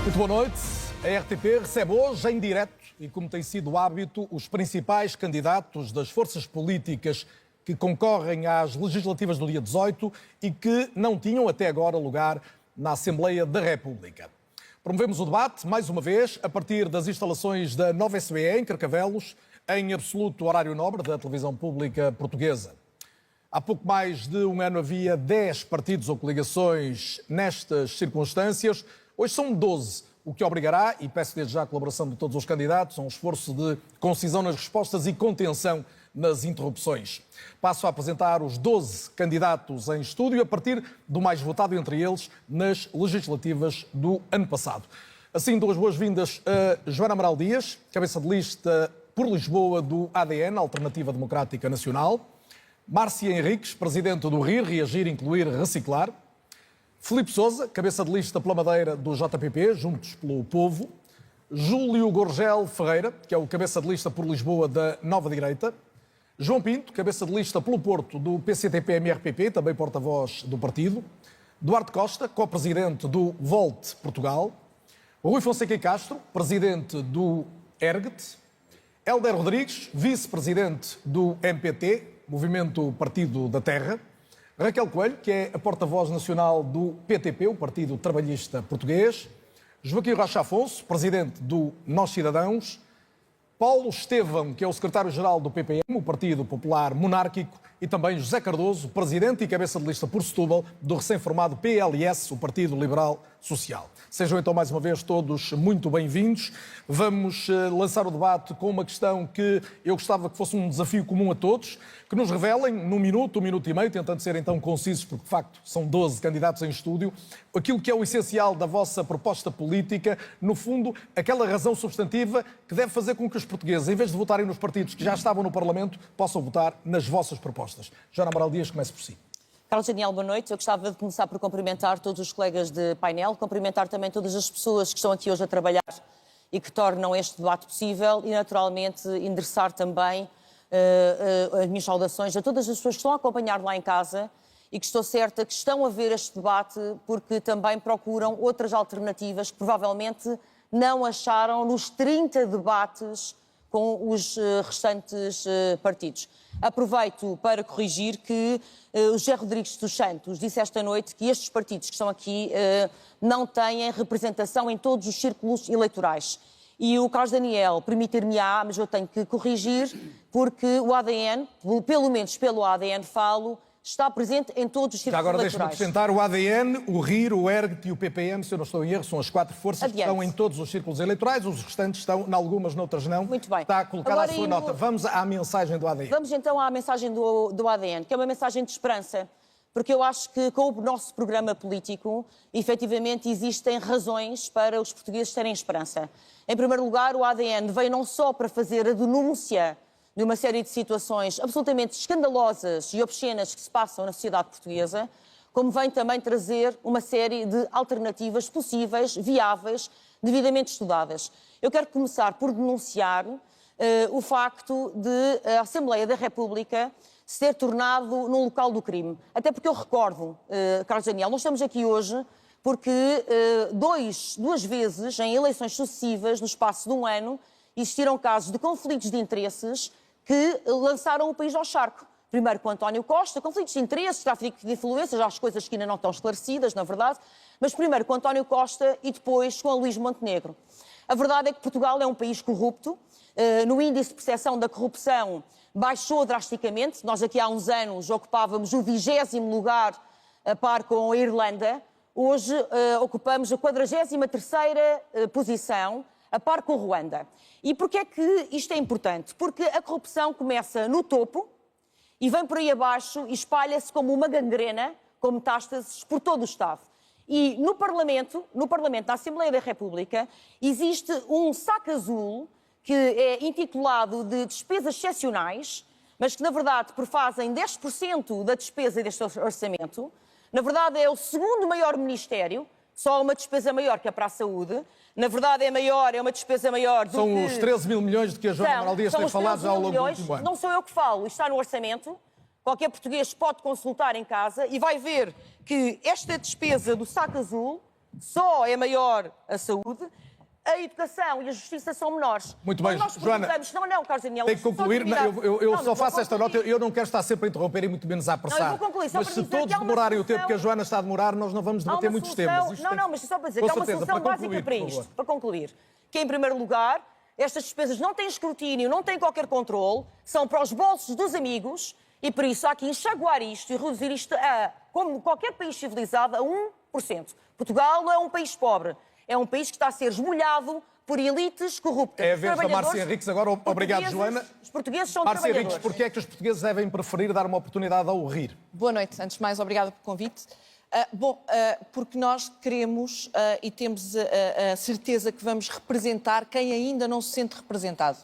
Muito boa noite. A RTP recebe hoje, em direto, e como tem sido o hábito, os principais candidatos das forças políticas que concorrem às legislativas do dia 18 e que não tinham até agora lugar na Assembleia da República. Promovemos o debate, mais uma vez, a partir das instalações da nova SBE, em Carcavelos, em absoluto horário nobre da televisão pública portuguesa. Há pouco mais de um ano havia 10 partidos ou coligações nestas circunstâncias. Hoje são 12, o que obrigará, e peço desde já a colaboração de todos os candidatos, a um esforço de concisão nas respostas e contenção nas interrupções. Passo a apresentar os 12 candidatos em estúdio, a partir do mais votado entre eles nas legislativas do ano passado. Assim, duas boas-vindas a Joana Amaral Dias, cabeça de lista por Lisboa do ADN, Alternativa Democrática Nacional. Márcia Henriques, presidente do RIR, Reagir, Incluir, Reciclar. Filipe Sousa, cabeça de lista pela Madeira do JPP, Juntos pelo Povo. Júlio Gorgel Ferreira, que é o cabeça de lista por Lisboa da Nova Direita. João Pinto, cabeça de lista pelo Porto do PCTP-MRPP, também porta-voz do partido. Duarte Costa, co-presidente do Volte Portugal. Rui Fonseca e Castro, presidente do ERGT. Hélder Rodrigues, vice-presidente do MPT, Movimento Partido da Terra. Raquel Coelho, que é a porta-voz nacional do PTP, o Partido Trabalhista Português. Joaquim Rocha Afonso, presidente do Nós Cidadãos. Paulo Estevão, que é o secretário-geral do PPM, o Partido Popular Monárquico. E também José Cardoso, presidente e cabeça de lista por Setúbal do recém-formado PLS, o Partido Liberal Social. Sejam então mais uma vez todos muito bem-vindos. Vamos lançar o debate com uma questão que eu gostava que fosse um desafio comum a todos, que nos revelem num minuto, um minuto e meio, tentando ser então concisos, porque de facto são 12 candidatos em estúdio, aquilo que é o essencial da vossa proposta política, no fundo, aquela razão substantiva que deve fazer com que os portugueses, em vez de votarem nos partidos que já estavam no Parlamento, possam votar nas vossas propostas. Joana Amaral Dias, comece por si. Carlos Daniel, boa noite. Eu gostava de começar por cumprimentar todos os colegas de painel, cumprimentar também todas as pessoas que estão aqui hoje a trabalhar e que tornam este debate possível e, naturalmente, endereçar também as minhas saudações a todas as pessoas que estão a acompanhar lá em casa e que estou certa que estão a ver este debate porque também procuram outras alternativas que provavelmente não acharam nos 30 debates com os restantes partidos. Aproveito para corrigir que o José Rodrigues dos Santos disse esta noite que estes partidos que estão aqui não têm representação em todos os círculos eleitorais. E o Carlos Daniel permitir-me-á, mas eu tenho que corrigir, porque o ADN, pelo menos pelo ADN falo, está presente em todos os círculos agora eleitorais. deixe-me acrescentar o ADN, o RIR, o ERGT e o PPM, se eu não estou em erro, são as 4 forças que estão em todos os círculos eleitorais, os restantes estão em algumas, noutras não. Muito bem. Está colocada agora, a sua nota. Vamos à mensagem do ADN. Vamos então à mensagem do ADN, que é uma mensagem de esperança, porque eu acho que com o nosso programa político, efetivamente, existem razões para os portugueses terem esperança. Em primeiro lugar, o ADN veio não só para fazer a denúncia de uma série de situações absolutamente escandalosas e obscenas que se passam na sociedade portuguesa, como vem também trazer uma série de alternativas possíveis, viáveis, devidamente estudadas. Eu quero começar por denunciar o facto de a Assembleia da República se ter tornado num local do crime. Até porque eu recordo, Carlos Daniel, nós estamos aqui hoje porque duas vezes, em eleições sucessivas, no espaço de um ano, existiram casos de conflitos de interesses que lançaram o país ao charco. Primeiro com António Costa, conflitos de interesses, tráfico de influências, as coisas que ainda não estão esclarecidas, na verdade, mas primeiro com António Costa e depois com a Luís Montenegro. A verdade é que Portugal é um país corrupto, no índice de percepção da corrupção baixou drasticamente, nós aqui há uns anos ocupávamos o 20º lugar a par com a Irlanda, hoje ocupamos a 43ª posição, a par com Ruanda. E porquê é que isto é importante? Porque a corrupção começa no topo e vem por aí abaixo e espalha-se como uma gangrena, com metástases por todo o Estado. E no Parlamento, na Assembleia da República, existe um saco azul que é intitulado de despesas excepcionais, mas que na verdade prefazem 10% da despesa deste orçamento. Na verdade é o segundo maior ministério, só uma despesa maior que é para a saúde. Na verdade é uma despesa maior do que... São os 13 mil milhões de que a Joana Amaral Dias tem falado já ao longo do último ano. Não sou eu que falo, está no orçamento. Qualquer português pode consultar em casa e vai ver que esta despesa do saco azul só é maior a saúde, a educação e a justiça são menores. Muito bem, Joana. Não, Carlos Daniel. Tem que concluir. Eu só faço esta nota. Eu não quero estar sempre a interromper e muito menos a apressar. Não, eu vou concluir, só mas para se dizer todos que há uma demorarem o solução. tempo que a Joana está a demorar, nós não vamos debater muitos temas. Mas só para dizer que há uma solução básica para isto. Para concluir. Que, em primeiro lugar, estas despesas não têm escrutínio, não têm qualquer controle, são para os bolsos dos amigos e, por isso, há que enxaguar isto e reduzir isto como qualquer país civilizado, a 1%. Portugal não é um país pobre. É um país que está a ser esmolhado por elites corruptas. É a vez da Márcia Henriques agora. Obrigado, Joana. Os portugueses são Márcia trabalhadores. Henriques, porquê é que os portugueses devem preferir dar uma oportunidade ao rir? Boa noite. Antes de mais, obrigada pelo convite. Porque nós queremos e temos a certeza que vamos representar quem ainda não se sente representado.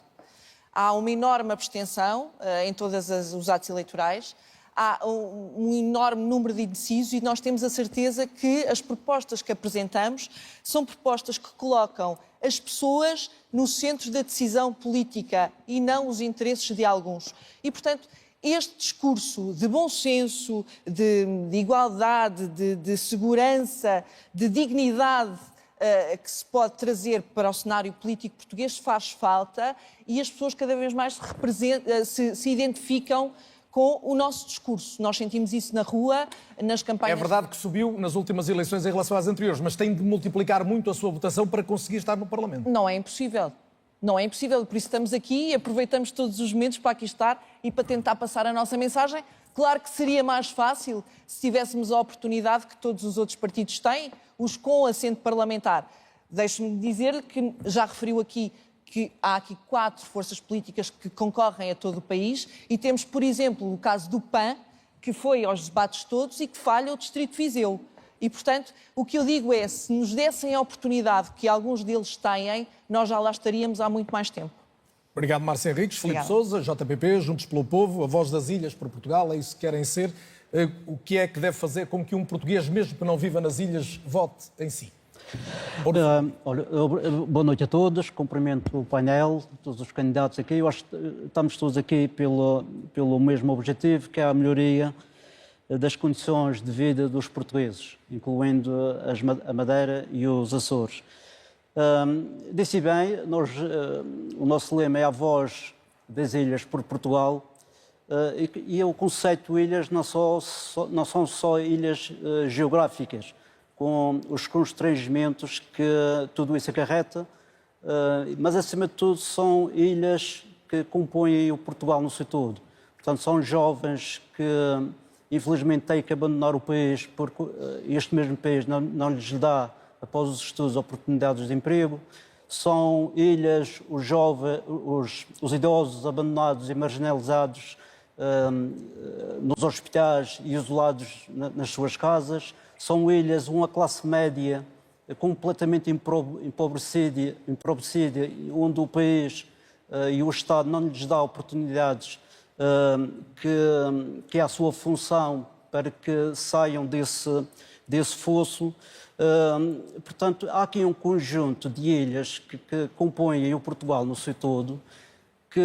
Há uma enorme abstenção em todos os atos eleitorais, há um enorme número de indecisos e nós temos a certeza que as propostas que apresentamos são propostas que colocam as pessoas no centro da decisão política e não os interesses de alguns. E, portanto, este discurso de bom senso, de igualdade, de segurança, de dignidade que se pode trazer para o cenário político português faz falta e as pessoas cada vez mais se identificam com o nosso discurso. Nós sentimos isso na rua, nas campanhas... É verdade que subiu nas últimas eleições em relação às anteriores, mas tem de multiplicar muito a sua votação para conseguir estar no Parlamento. Não é impossível. Não é impossível, por isso estamos aqui e aproveitamos todos os momentos para aqui estar e para tentar passar a nossa mensagem. Claro que seria mais fácil se tivéssemos a oportunidade que todos os outros partidos têm, os com assento parlamentar. Deixe-me dizer-lhe que já referiu aqui que há aqui 4 forças políticas que concorrem a todo o país e temos, por exemplo, o caso do PAN, que foi aos debates todos e que falha o Distrito de Viseu. E, portanto, o que eu digo é, se nos dessem a oportunidade que alguns deles têm, nós já lá estaríamos há muito mais tempo. Obrigado, Márcia Henriques, Filipe Sousa, JPP, Juntos pelo Povo, a voz das ilhas por Portugal, é isso que querem ser. O que é que deve fazer com que um português, mesmo que não viva nas ilhas, vote em si? Boa noite a todos, cumprimento o painel, todos os candidatos aqui. Eu acho que estamos todos aqui pelo mesmo objetivo, que é a melhoria das condições de vida dos portugueses, incluindo a Madeira e os Açores. Disse bem, o nosso lema é a voz das ilhas por Portugal, e o conceito de ilhas não são só ilhas geográficas, com os constrangimentos que tudo isso acarreta, mas acima de tudo são ilhas que compõem o Portugal no seu todo. Portanto, são jovens que infelizmente têm que abandonar o país porque este mesmo país não lhes dá, após os estudos, oportunidades de emprego. São ilhas, os idosos abandonados e marginalizados nos hospitais e isolados nas suas casas. São ilhas, uma classe média completamente empobrecida, onde o país e o Estado não lhes dá oportunidades que é a sua função para que saiam desse fosso. Portanto, há aqui um conjunto de ilhas que compõem o Portugal no seu todo, que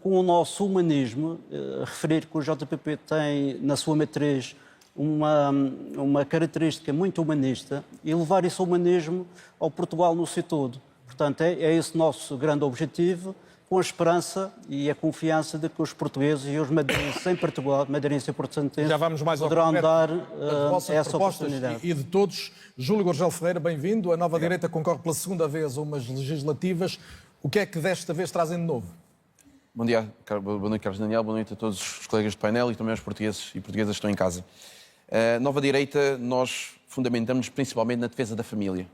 com o nosso humanismo, referir que o JPP tem na sua matriz uma característica muito humanista e levar esse humanismo ao Portugal no seu todo. Portanto, é esse nosso grande objetivo, com a esperança e a confiança de que os portugueses e os madeirenses em particular, madeirenses e portugueses, já vamos mais poderão dar essa oportunidade. E de todos, Júlio Gorgel Ferreira, bem-vindo. A Nova Direita concorre pela segunda vez a umas legislativas. O que é que desta vez trazem de novo? Bom dia, boa noite, Carlos Daniel, boa noite a todos os colegas de painel e também aos portugueses e portuguesas que estão em casa. Nova Direita, nós fundamentamos principalmente na defesa da família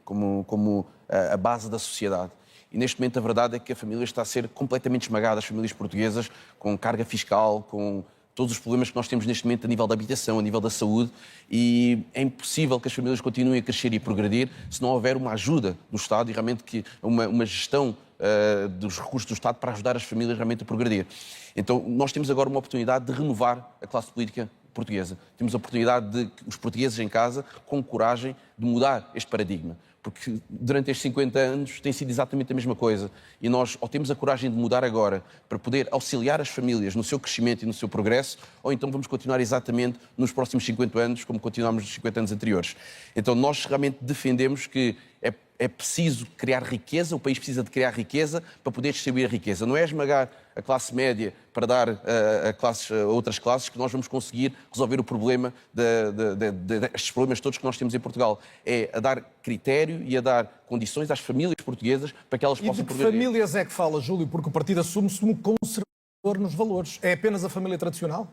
como a base da sociedade. E neste momento a verdade é que a família está a ser completamente esmagada, as famílias portuguesas, com carga fiscal, com todos os problemas que nós temos neste momento a nível da habitação, a nível da saúde, e é impossível que as famílias continuem a crescer e a progredir se não houver uma ajuda do Estado e realmente uma gestão dos recursos do Estado para ajudar as famílias realmente a progredir. Então nós temos agora uma oportunidade de renovar a classe política portuguesa. Temos a oportunidade de, os portugueses em casa, com coragem, de mudar este paradigma. Porque durante estes 50 anos tem sido exatamente a mesma coisa. E nós ou temos a coragem de mudar agora para poder auxiliar as famílias no seu crescimento e no seu progresso, ou então vamos continuar exatamente nos próximos 50 anos como continuámos nos 50 anos anteriores. Então nós realmente defendemos que é preciso criar riqueza, o país precisa de criar riqueza para poder distribuir a riqueza. Não é esmagar a classe média para dar a outras classes que nós vamos conseguir resolver o problema destes problemas todos que nós temos em Portugal. É a dar critério e a dar condições às famílias portuguesas para que elas possam progredir. E de que famílias é que fala, Júlio? Porque o partido assume-se como conservador nos valores. É apenas a família tradicional?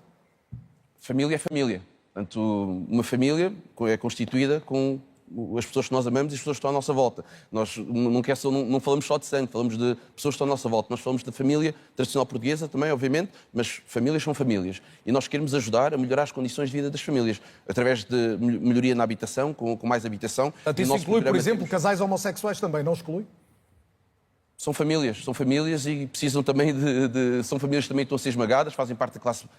Família é família. Portanto, uma família é constituída com as pessoas que nós amamos e as pessoas que estão à nossa volta. Nós não falamos só de sangue, falamos de pessoas que estão à nossa volta. Nós falamos da família tradicional portuguesa também, obviamente, mas famílias são famílias. E nós queremos ajudar a melhorar as condições de vida das famílias, através de melhoria na habitação, com mais habitação. Isso inclui, por exemplo, casais homossexuais também, não exclui? São famílias e precisam também são famílias que também estão a ser esmagadas, fazem parte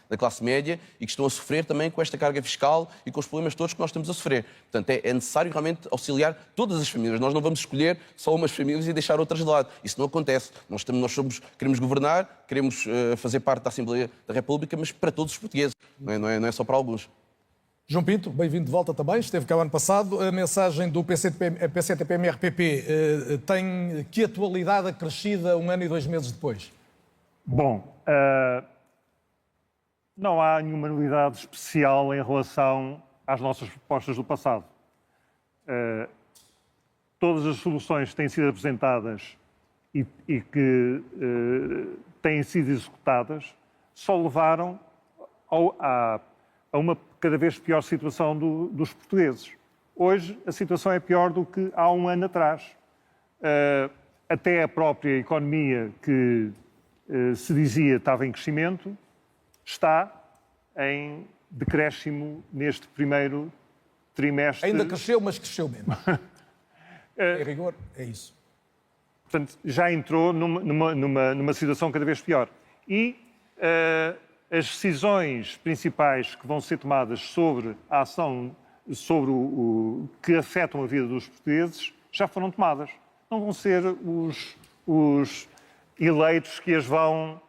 da classe média e que estão a sofrer também com esta carga fiscal e com os problemas todos que nós estamos a sofrer. Portanto, é necessário realmente auxiliar todas as famílias. Nós não vamos escolher só umas famílias e deixar outras de lado. Isso não acontece. Queremos governar, queremos fazer parte da Assembleia da República, mas para todos os portugueses, não é só para alguns. João Pinto, bem-vindo de volta também, esteve cá o ano passado. A mensagem do PCTP-MRPP tem que atualidade acrescida 1 ano e 2 meses depois? Bom, não há nenhuma novidade especial em relação às nossas propostas do passado. Todas as soluções que têm sido apresentadas e que têm sido executadas só levaram a uma cada vez pior situação dos portugueses. Hoje, a situação é pior do que há 1 ano atrás. Até a própria economia que se dizia estava em crescimento, está em decréscimo neste primeiro trimestre. Ainda cresceu, mas cresceu menos. Em rigor, é isso. Portanto, já entrou numa situação cada vez pior. E as decisões principais que vão ser tomadas sobre a ação, sobre o que afetam a vida dos portugueses, já foram tomadas. Não vão ser os eleitos que as vão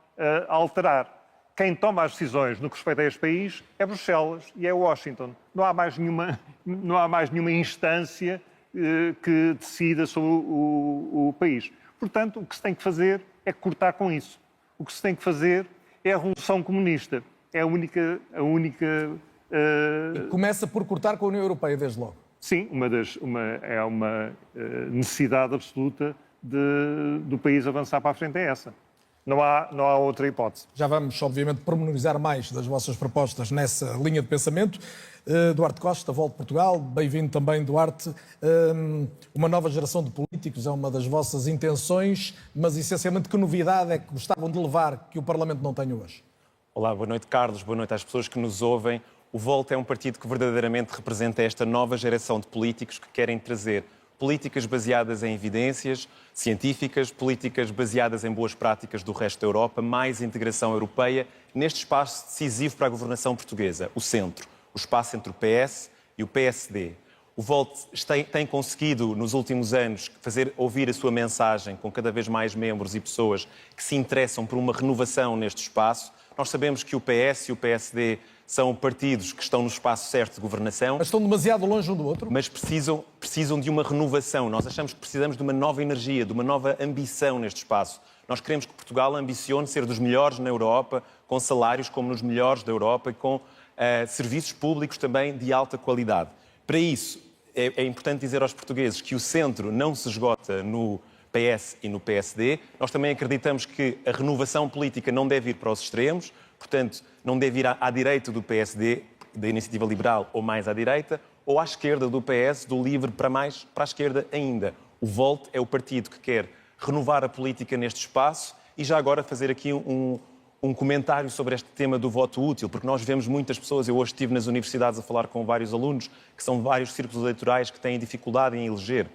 alterar. Quem toma as decisões no que respeita a este país é Bruxelas e é Washington. Não há mais nenhuma instância que decida sobre o país. Portanto, o que se tem que fazer é cortar com isso. O que se tem que fazer é a Revolução Comunista. É a única E começa por cortar com a União Europeia, desde logo. Sim, é uma necessidade absoluta do país avançar para a frente, é essa. Não há outra hipótese. Já vamos, obviamente, pormenorizar mais das vossas propostas nessa linha de pensamento. Duarte Costa, Volta de Portugal, bem-vindo também, Duarte. Uma nova geração de políticos é uma das vossas intenções, mas essencialmente que novidade é que gostavam de levar que o Parlamento não tem hoje? Olá, boa noite, Carlos, boa noite às pessoas que nos ouvem. O Volta é um partido que verdadeiramente representa esta nova geração de políticos que querem trazer políticas baseadas em evidências científicas, políticas baseadas em boas práticas do resto da Europa, mais integração europeia, neste espaço decisivo para a governação portuguesa, o centro, o espaço entre o PS e o PSD. O Volt tem conseguido, nos últimos anos, fazer ouvir a sua mensagem com cada vez mais membros e pessoas que se interessam por uma renovação neste espaço. Nós sabemos que o PS e o PSD são partidos que estão no espaço certo de governação. Mas estão demasiado longe um do outro? Mas precisam de uma renovação. Nós achamos que precisamos de uma nova energia, de uma nova ambição neste espaço. Nós queremos que Portugal ambicione ser dos melhores na Europa, com salários como nos melhores da Europa e com serviços públicos também de alta qualidade. Para isso, é importante dizer aos portugueses que o centro não se esgota no PS e no PSD. Nós também acreditamos que a renovação política não deve ir para os extremos, portanto, não deve ir à direita do PSD, da Iniciativa Liberal, ou mais à direita, ou à esquerda do PS, do LIVRE, para a esquerda ainda. O Volt é o partido que quer renovar a política neste espaço e já agora fazer aqui um comentário sobre este tema do voto útil, porque nós vemos muitas pessoas, eu hoje estive nas universidades a falar com vários alunos, que são vários círculos eleitorais que têm dificuldade em eleger.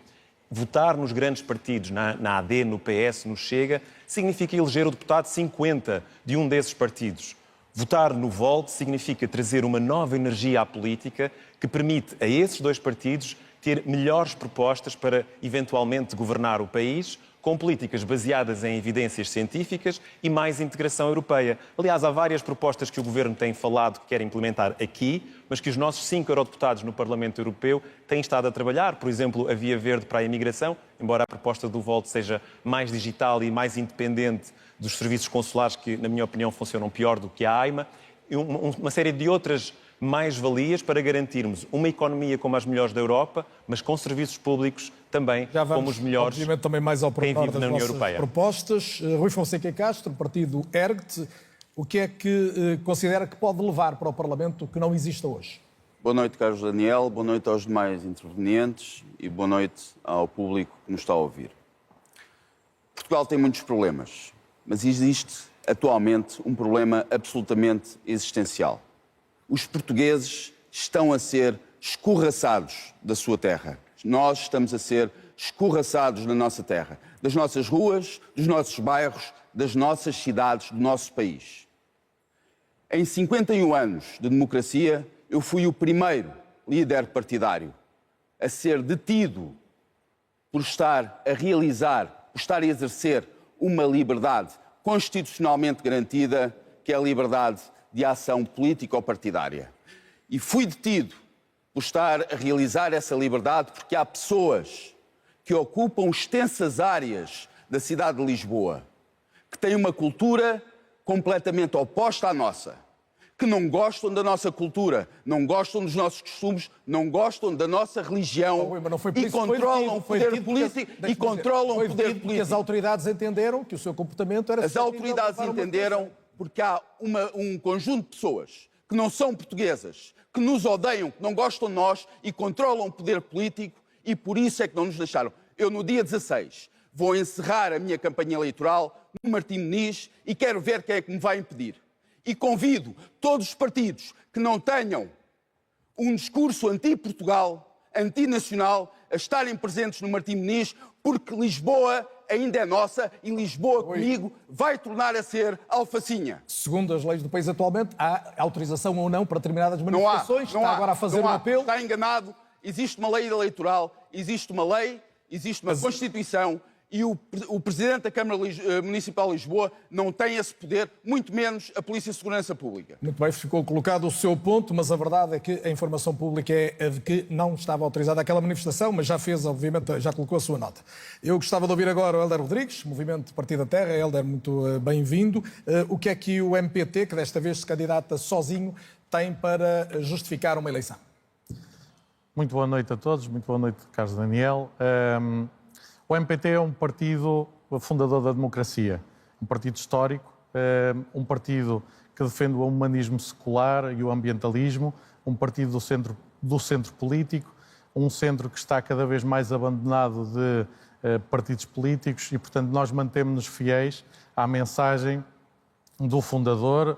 Votar nos grandes partidos, na AD, no PS, no Chega, significa eleger o deputado 50 de um desses partidos. Votar no Volt significa trazer uma nova energia à política que permite a esses dois partidos ter melhores propostas para, eventualmente, governar o país, com políticas baseadas em evidências científicas e mais integração europeia. Aliás, há várias propostas que o Governo tem falado que quer implementar aqui, mas que os nossos 5 eurodeputados no Parlamento Europeu têm estado a trabalhar. Por exemplo, a Via Verde para a imigração, embora a proposta do Volt seja mais digital e mais independente dos serviços consulares que, na minha opinião, funcionam pior do que a AIMA, e uma série de outras mais-valias para garantirmos uma economia como as melhores da Europa, mas com serviços públicos também Já vamos, como os melhores obviamente, também mais ao quem pormenor vive das na União vossas Europeia. propostas. Rui Fonseca Castro, partido ERGT, o que é que considera que pode levar para o Parlamento que não exista hoje? Boa noite, Carlos Daniel, boa noite aos demais intervenientes e boa noite ao público que nos está a ouvir. Portugal tem muitos problemas, mas existe atualmente um problema absolutamente existencial. Os portugueses estão a ser escorraçados da sua terra. Nós estamos a ser escorraçados na nossa terra, das nossas ruas, dos nossos bairros, das nossas cidades, do nosso país. Em 51 anos de democracia, eu fui o primeiro líder partidário a ser detido por estar a realizar, por estar a exercer uma liberdade constitucionalmente garantida, que é a liberdade de ação política ou partidária. E fui detido por estar a realizar essa liberdade porque há pessoas que ocupam extensas áreas da cidade de Lisboa, que têm uma cultura completamente oposta à nossa, que não gostam da nossa cultura, não gostam dos nossos costumes, não gostam da nossa religião e controlam o poder político e controlam o poder político. Porque as autoridades entenderam que o seu comportamento era... As autoridades entenderam porque há um conjunto de pessoas que não são portuguesas, que nos odeiam, que não gostam de nós e controlam o poder político e por isso é que não nos deixaram. Eu, no dia 16, vou encerrar a minha campanha eleitoral no Martim Moniz e quero ver quem é que me vai impedir. E convido todos os partidos que não tenham um discurso anti-Portugal, antinacional, a estarem presentes no Martim Moniz, porque Lisboa ainda é nossa e Lisboa comigo vai tornar a ser alfacinha. Segundo as leis do país atualmente, há autorização ou não para determinadas manifestações. Está agora a fazer um apelo. Está enganado. Existe uma lei eleitoral, existe uma lei, existe uma Constituição e o Presidente da Câmara Municipal de Lisboa não tem esse poder, muito menos a Polícia de Segurança Pública. Muito bem, ficou colocado o seu ponto, mas a verdade é que a informação pública é a de que não estava autorizada aquela manifestação, mas já fez, obviamente, já colocou a sua nota. Eu gostava de ouvir agora o Hélder Rodrigues, Movimento Partido da Terra. Hélder, muito bem-vindo. O que é que o MPT, que desta vez se candidata sozinho, tem para justificar uma eleição? Muito boa noite a todos, muito boa noite, Carlos Daniel. O MPT é um partido fundador da democracia, um partido histórico, um partido que defende o humanismo secular e o ambientalismo, um partido do centro político, um centro que está cada vez mais abandonado de partidos políticos e, portanto, nós mantemos-nos fiéis à mensagem do fundador,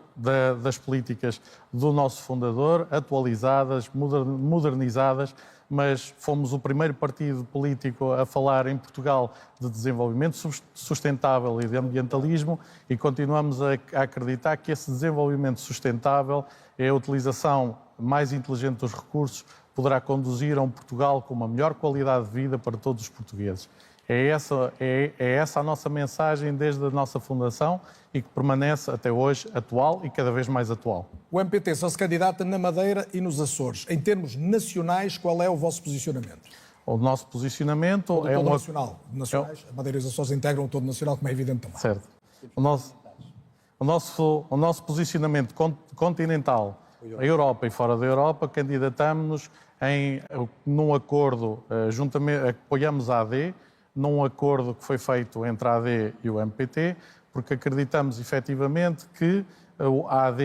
das políticas do nosso fundador, atualizadas, modernizadas, mas fomos o primeiro partido político a falar em Portugal de desenvolvimento sustentável e de ambientalismo e continuamos a acreditar que esse desenvolvimento sustentável é a utilização mais inteligente dos recursos, poderá conduzir a um Portugal com uma melhor qualidade de vida para todos os portugueses. É essa a nossa mensagem desde a nossa fundação e que permanece até hoje atual e cada vez mais atual. O MPT só se candidata na Madeira e nos Açores. Em termos nacionais, qual é o vosso posicionamento? O nosso posicionamento todo nacional. Nacionais, a Madeira e os Açores integram o todo nacional, como é evidente também. Certo. O nosso posicionamento continental, a Europa e fora da Europa, candidatamos-nos num acordo, juntamente, apoiamos a AD, num acordo que foi feito entre a AD e o MPT, porque acreditamos efetivamente que a AD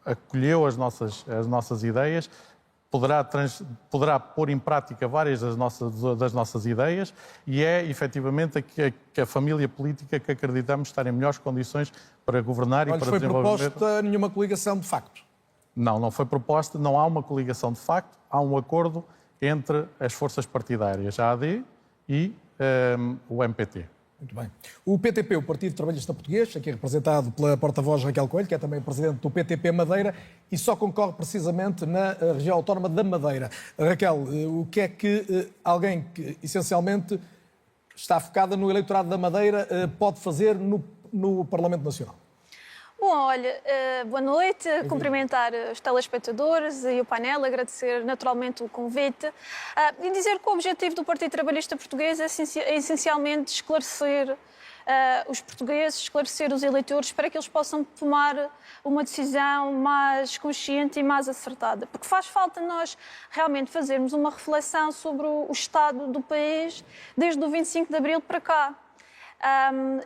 acolheu as nossas ideias, poderá pôr em prática várias das nossas ideias e é efetivamente a família política que acreditamos estar em melhores condições para governar e para desenvolver. Não foi proposta nenhuma coligação de facto? Não foi proposta, não há uma coligação de facto, há um acordo entre as forças partidárias, a AD e o MPT. Muito bem. O PTP, o Partido Trabalhista Português, aqui representado pela porta-voz Raquel Coelho, que é também presidente do PTP Madeira, e só concorre precisamente na região autónoma da Madeira. Raquel, o que é que alguém que essencialmente está focada no eleitorado da Madeira pode fazer no Parlamento Nacional? Bom, olha, boa noite, cumprimentar os telespectadores e o painel, agradecer naturalmente o convite e dizer que o objetivo do Partido Trabalhista Português é essencialmente esclarecer os portugueses, esclarecer os eleitores para que eles possam tomar uma decisão mais consciente e mais acertada. Porque faz falta nós realmente fazermos uma reflexão sobre o estado do país desde o 25 de Abril para cá.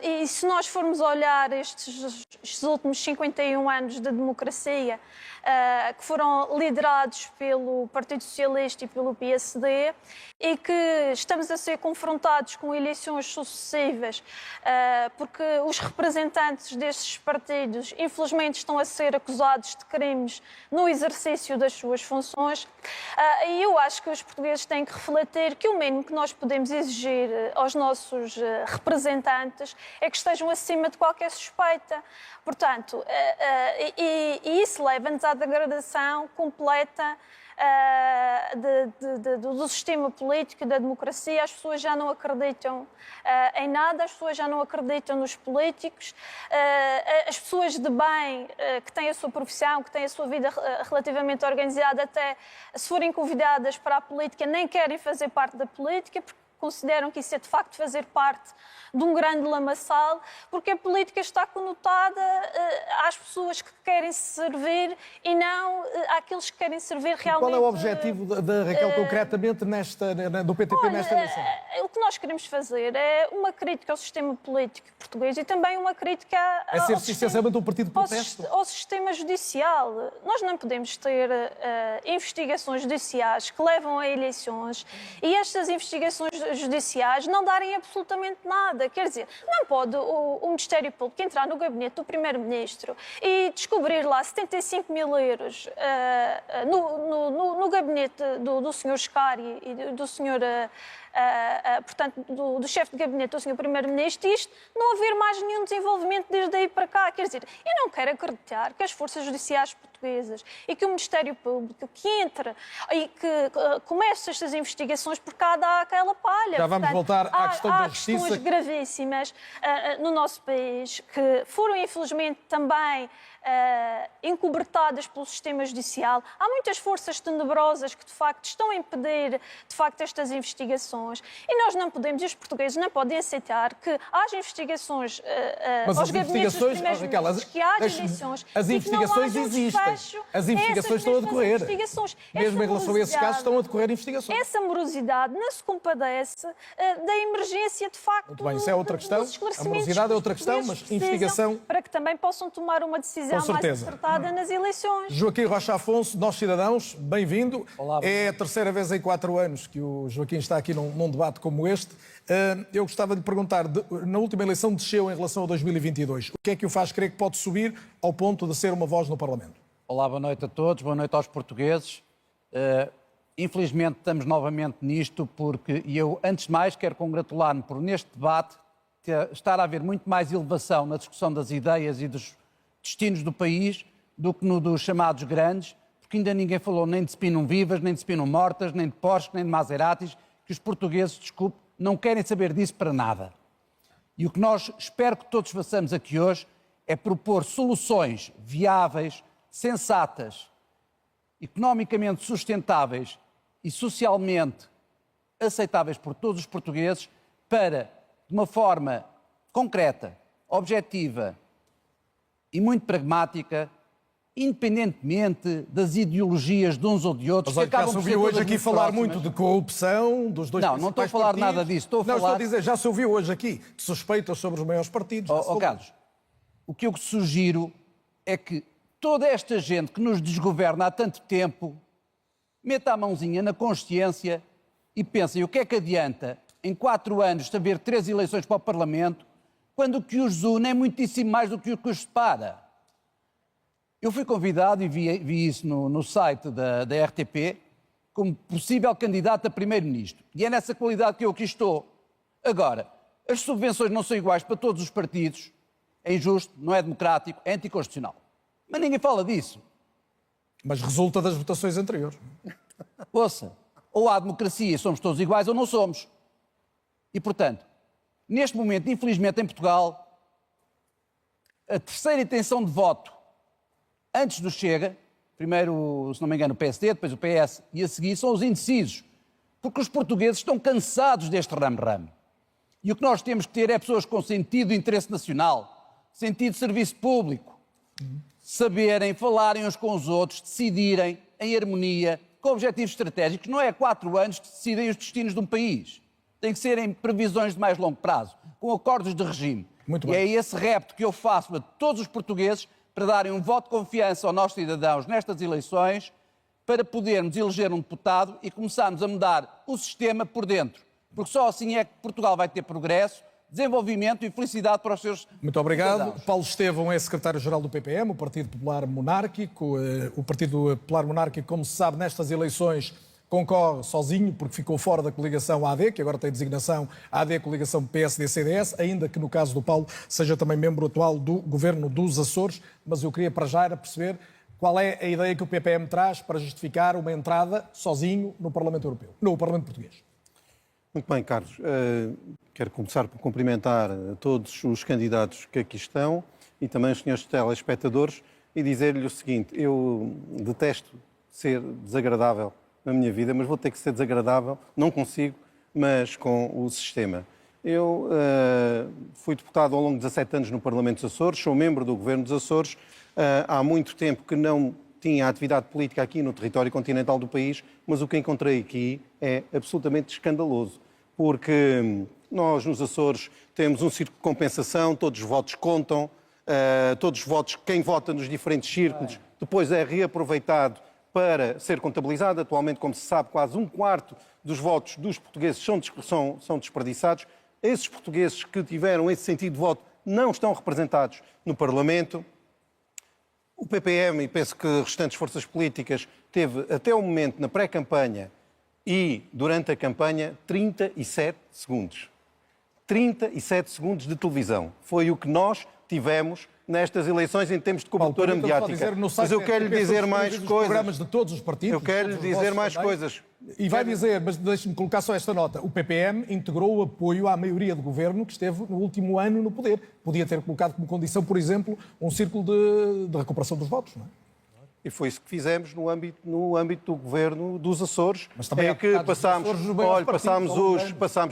E se nós formos olhar estes últimos 51 anos de democracia, que foram liderados pelo Partido Socialista e pelo PSD, e que estamos a ser confrontados com eleições sucessivas, porque os representantes desses partidos, infelizmente, estão a ser acusados de crimes no exercício das suas funções, e eu acho que os portugueses têm que refletir que o mínimo que nós podemos exigir aos nossos representantes é que estejam acima de qualquer suspeita. Portanto, e isso leva-nos à degradação completa do sistema político e da democracia. As pessoas já não acreditam em nada, as pessoas já não acreditam nos políticos, as pessoas de bem que têm a sua profissão, que têm a sua vida relativamente organizada, até se forem convidadas para a política, nem querem fazer parte da política, porque consideram que isso é de facto fazer parte de um grande lamaçal, porque a política está conotada às pessoas que querem servir e não àqueles que querem servir realmente. Qual é o objetivo da Raquel concretamente do PTP nesta eleição? O que nós queremos fazer é uma crítica ao sistema político português e também uma crítica essencialmente um partido de protesto? Ao sistema judicial. Nós não podemos ter investigações judiciais que levam a eleições e estas investigações judiciais não darem absolutamente nada. Quer dizer, não pode o Ministério Público entrar no gabinete do Primeiro-Ministro e descobrir lá 75 mil euros no gabinete do Sr. Scari e do Sr. Portanto, do chefe de gabinete do Sr. Primeiro-Ministro, e isto não haver mais nenhum desenvolvimento desde aí para cá. Quer dizer, eu não quero acreditar que as forças judiciais portuguesas e que o Ministério Público que entre e que comece estas investigações, por cá dá aquela palha. Já vamos voltar à questão da justiça. Há questões gravíssimas no nosso país que foram, infelizmente, também encobertadas pelo sistema judicial. Há muitas forças tenebrosas que, de facto, estão a impedir, de facto, estas investigações. E nós não podemos, e os portugueses não podem aceitar que haja investigações aos gabinetes dos primeiros-ministros, que haja eleições. As investigações existem. As investigações estão a decorrer. Mesmo em relação a esses casos, estão a decorrer investigações. Essa morosidade não se compadece da emergência, de facto. Muito bem, isso é outra questão. A morosidade é outra questão, mas investigação. Para que também possam tomar uma decisão mais acertada nas eleições. Joaquim Rocha Afonso, nós cidadãos, bem-vindo. É a terceira vez em 4 anos que o Joaquim está aqui num debate como este. Eu gostava de lhe perguntar, na última eleição desceu em relação a 2022. O que é que o faz crer que pode subir ao ponto de ser uma voz no Parlamento? Olá, boa noite a todos, boa noite aos portugueses. Infelizmente estamos novamente nisto porque eu, antes de mais, quero congratular-me por neste debate estar a haver muito mais elevação na discussão das ideias e dos destinos do país do que no dos chamados grandes, porque ainda ninguém falou nem de Spinum vivas, nem de Spinum mortas, nem de Porsche, nem de Maseratis, que os portugueses, desculpe, não querem saber disso para nada. E o que nós espero que todos façamos aqui hoje é propor soluções viáveis, sensatas, economicamente sustentáveis e socialmente aceitáveis por todos os portugueses para, de uma forma concreta, objetiva e muito pragmática, independentemente das ideologias de uns ou de outros. Mas já se ouviu hoje aqui falar muito de corrupção dos dois principais partidos. Não estou a falar nada disso. Estou a dizer, já se ouviu hoje aqui de suspeitas sobre os maiores partidos. Carlos, o que eu sugiro é que toda esta gente que nos desgoverna há tanto tempo meta a mãozinha na consciência e pensem o que é que adianta em 4 anos de haver 3 eleições para o Parlamento, quando o que os une é muitíssimo mais do que o que os separa. Eu fui convidado, e vi isso no site da RTP, como possível candidato a primeiro-ministro. E é nessa qualidade que eu aqui estou. Agora, As subvenções não são iguais para todos os partidos. É injusto, não é democrático, é anticonstitucional. Mas ninguém fala disso. Mas resulta das votações anteriores. Ouça, ou há democracia e somos todos iguais ou não somos. E, portanto, neste momento, infelizmente, em Portugal, a terceira intenção de voto antes do Chega, primeiro, se não me engano, o PSD, depois o PS e a seguir, são os indecisos. Porque os portugueses estão cansados deste ramo-ramo. E o que nós temos que ter é pessoas com sentido de interesse nacional, sentido de serviço público, saberem, falarem uns com os outros, decidirem em harmonia, com objetivos estratégicos. Não é 4 anos que decidem os destinos de um país. Tem que ser em previsões de mais longo prazo, com acordos de regime. Muito e bem. é esse repto que eu faço a todos os portugueses para darem um voto de confiança aos nossos cidadãos nestas eleições, para podermos eleger um deputado e começarmos a mudar o sistema por dentro. Porque só assim é que Portugal vai ter progresso, desenvolvimento e felicidade para os seus Muito obrigado. cidadãos. Paulo Estevão é secretário-geral do PPM, o Partido Popular Monárquico. O Partido Popular Monárquico, como se sabe, nestas eleições concorre sozinho, porque ficou fora da coligação AD, que agora tem designação AD, coligação PSD-CDS, ainda que no caso do Paulo seja também membro atual do Governo dos Açores. Mas eu queria para já era perceber qual é a ideia que o PPM traz para justificar uma entrada sozinho no Parlamento Europeu, no Parlamento Português. Muito bem, Carlos. Quero começar por cumprimentar todos os candidatos que aqui estão e também os senhores telespectadores e dizer-lhe o seguinte: eu detesto ser desagradável na minha vida, mas vou ter que ser desagradável, não consigo, mas com o sistema. Eu fui deputado ao longo de 17 anos no Parlamento dos Açores, sou membro do Governo dos Açores, há muito tempo que não tinha atividade política aqui no território continental do país, mas o que encontrei aqui é absolutamente escandaloso, porque nós nos Açores temos um círculo de compensação, todos os votos contam, todos os votos, quem vota nos diferentes círculos, depois é reaproveitado para ser contabilizado. Atualmente, como se sabe, quase 1/4 dos votos dos portugueses são desperdiçados. Esses portugueses que tiveram esse sentido de voto não estão representados no Parlamento. O PPM, e penso que restantes forças políticas, teve até o momento, na pré-campanha e durante a campanha, 37 segundos. 37 segundos de televisão. Foi o que nós tivemos nestas eleições em termos de cobertura mediática. Mas eu quero lhe dizer mais coisas. Programas de todos os partidos. Eu quero lhe dizer mais coisas. E vai dizer, mas deixe-me colocar só esta nota. O PPM integrou o apoio à maioria do governo que esteve no último ano no poder. Podia ter colocado como condição, por exemplo, um círculo de recuperação dos votos, não é? E foi isso que fizemos no âmbito do Governo dos Açores. Mas também é que passámos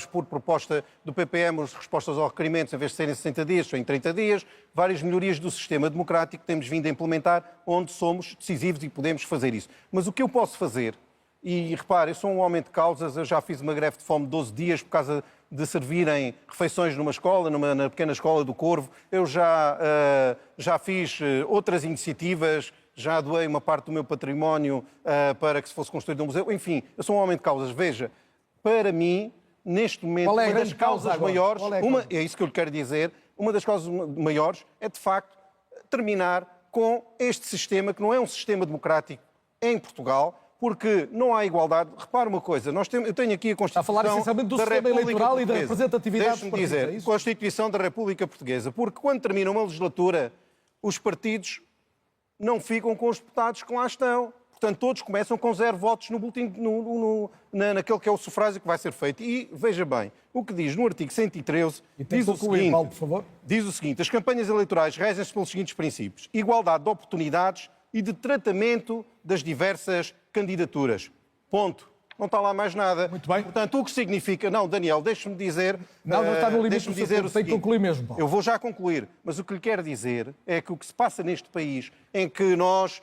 por proposta do PPM as respostas aos requerimentos, em vez de serem 60 dias, são em 30 dias. Várias melhorias do sistema democrático que temos vindo a implementar, onde somos decisivos e podemos fazer isso. Mas o que eu posso fazer, e repare, eu sou um homem de causas, eu já fiz uma greve de fome de 12 dias por causa de servirem refeições numa escola, na pequena escola do Corvo. Eu já fiz outras iniciativas, já doei uma parte do meu património para que se fosse construído um museu. Enfim, eu sou um homem de causas. Veja, para mim, neste momento, qual é uma das causas maiores, é isso que eu lhe quero dizer, uma das causas maiores é, de facto, terminar com este sistema, que não é um sistema democrático em Portugal, porque não há igualdade. Repare uma coisa, eu tenho aqui a Constituição Está a falar essencialmente do sistema eleitoral e da representatividade dos partidos, é dizer, Constituição da República Portuguesa, porque quando termina uma legislatura, os partidos não ficam com os deputados que lá estão. Portanto, todos começam com 0 votos no boletim, naquele que é o sufrágio que vai ser feito. E, veja bem, o que diz no artigo 113, diz o seguinte, Paulo, por favor. Diz o seguinte: as campanhas eleitorais regem-se pelos seguintes princípios: igualdade de oportunidades e de tratamento das diversas candidaturas. Ponto. Não está lá mais nada. Muito bem. Portanto, o que significa... Não, Daniel, deixe-me dizer... Não está no limite do dizer o tem que concluir mesmo, Paulo. Eu vou já concluir, mas o que lhe quero dizer é que o que se passa neste país, em que nós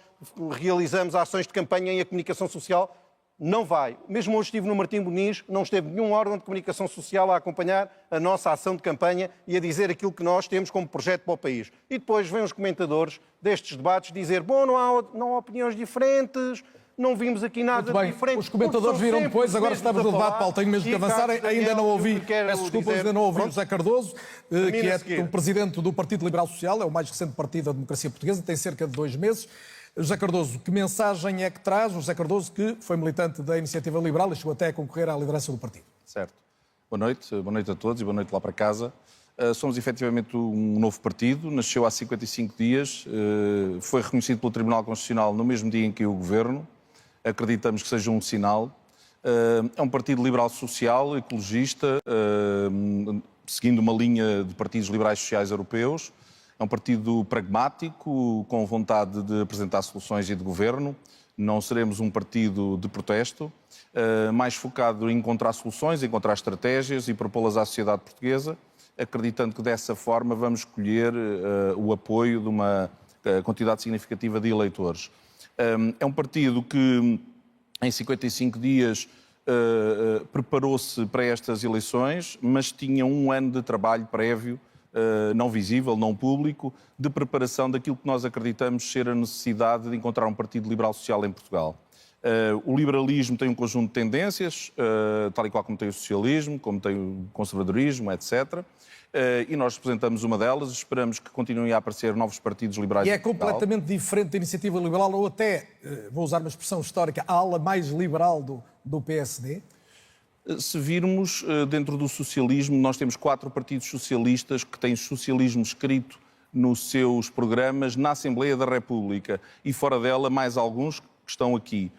realizamos ações de campanha e a comunicação social, não vai. Mesmo hoje estive no Martim Muniz, não esteve nenhum órgão de comunicação social a acompanhar a nossa ação de campanha e a dizer aquilo que nós temos como projeto para o país. E depois vêm os comentadores destes debates dizer: bom, não há opiniões diferentes, não vimos aqui nada bem. diferente. Os comentadores viram depois, agora estamos no debate, Paulo, tenho mesmo que avançar. Ainda não ouvi, peço desculpa, ainda não ouvi o José Cardoso, que é o presidente do Partido Liberal Social, é o mais recente partido da democracia portuguesa, tem cerca de 2 meses. José Cardoso, que mensagem é que traz? O José Cardoso, que foi militante da Iniciativa Liberal e chegou até a concorrer à liderança do partido. Certo. Boa noite a todos e boa noite lá para casa. Somos efetivamente um novo partido, nasceu há 55 dias, foi reconhecido pelo Tribunal Constitucional no mesmo dia em que o Governo. Acreditamos que seja um sinal. É um partido liberal-social, ecologista, seguindo uma linha de partidos liberais sociais europeus. É um partido pragmático, com vontade de apresentar soluções e de governo. Não seremos um partido de protesto, mais focado em encontrar soluções, encontrar estratégias e propô-las à sociedade portuguesa, acreditando que dessa forma vamos escolher o apoio de uma quantidade significativa de eleitores. É um partido que, em 55 dias, preparou-se para estas eleições, mas tinha um ano de trabalho prévio, não visível, não público, de preparação daquilo que nós acreditamos ser a necessidade de encontrar um partido liberal social em Portugal. O liberalismo tem um conjunto de tendências, tal e qual como tem o socialismo, como tem o conservadorismo, etc. E nós representamos uma delas, esperamos que continuem a aparecer novos partidos liberais. E é completamente diferente da Iniciativa Liberal, ou até, vou usar uma expressão histórica, a ala mais liberal do PSD? Se virmos dentro do socialismo, nós temos 4 partidos socialistas que têm socialismo escrito nos seus programas na Assembleia da República e fora dela mais alguns que estão aqui.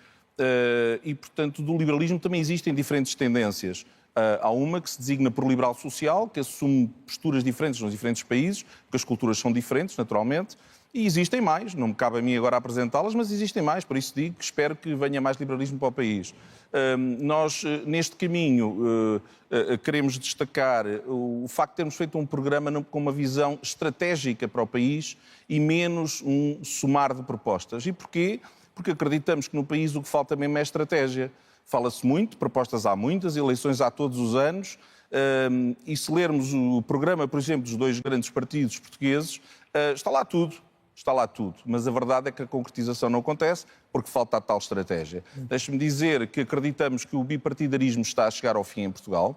E, portanto, do liberalismo também existem diferentes tendências. Há uma que se designa por liberal social, que assume posturas diferentes nos diferentes países, porque as culturas são diferentes, naturalmente, e existem mais. Não me cabe a mim agora apresentá-las, mas existem mais, por isso digo que espero que venha mais liberalismo para o país. Nós, neste caminho, queremos destacar o facto de termos feito um programa com uma visão estratégica para o país e menos um somar de propostas. E porquê? Porque acreditamos que no país o que falta mesmo é estratégia. Fala-se muito, propostas há muitas, eleições há todos os anos, e se lermos o programa, por exemplo, dos 2 grandes partidos portugueses, está lá tudo, mas a verdade é que a concretização não acontece porque falta a tal estratégia. Deixe-me dizer que acreditamos que o bipartidarismo está a chegar ao fim em Portugal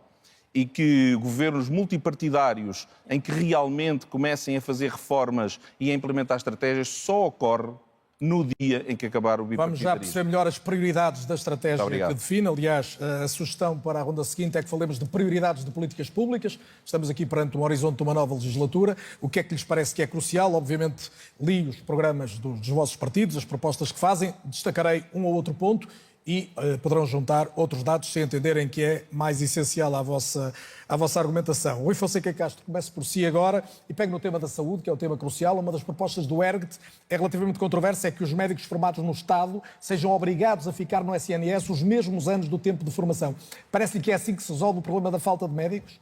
e que governos multipartidários em que realmente comecem a fazer reformas e a implementar estratégias só ocorre no dia em que acabar o bipartidarismo. Vamos já perceber melhor as prioridades da estratégia que define. Aliás, a sugestão para a ronda seguinte é que falemos de prioridades de políticas públicas. Estamos aqui perante um horizonte de uma nova legislatura. O que é que lhes parece que é crucial? Obviamente, li os programas dos vossos partidos, as propostas que fazem. Destacarei um ou outro ponto e poderão juntar outros dados se entenderem que é mais essencial à vossa argumentação. Rui Fonseca Castro, comece por si agora e pegue no tema da saúde, que é o tema crucial. Uma das propostas do ERGT é relativamente controversa, é que os médicos formados no Estado sejam obrigados a ficar no SNS os mesmos anos do tempo de formação. Parece-lhe que é assim que se resolve o problema da falta de médicos?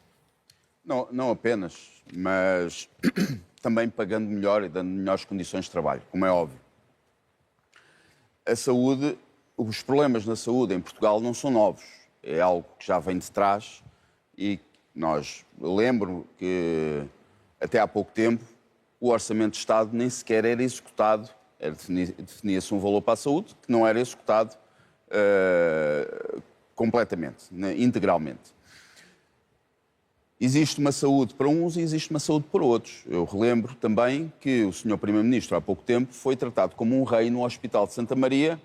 Não apenas, mas também pagando melhor e dando melhores condições de trabalho, como é óbvio. A saúde... Os problemas na saúde em Portugal não são novos, é algo que já vem de trás e lembro que até há pouco tempo o Orçamento de Estado nem sequer era executado, definia-se um valor para a saúde que não era executado completamente, integralmente. Existe uma saúde para uns e existe uma saúde para outros. Eu relembro também que o Sr. Primeiro-Ministro há pouco tempo foi tratado como um rei no Hospital de Santa Maria,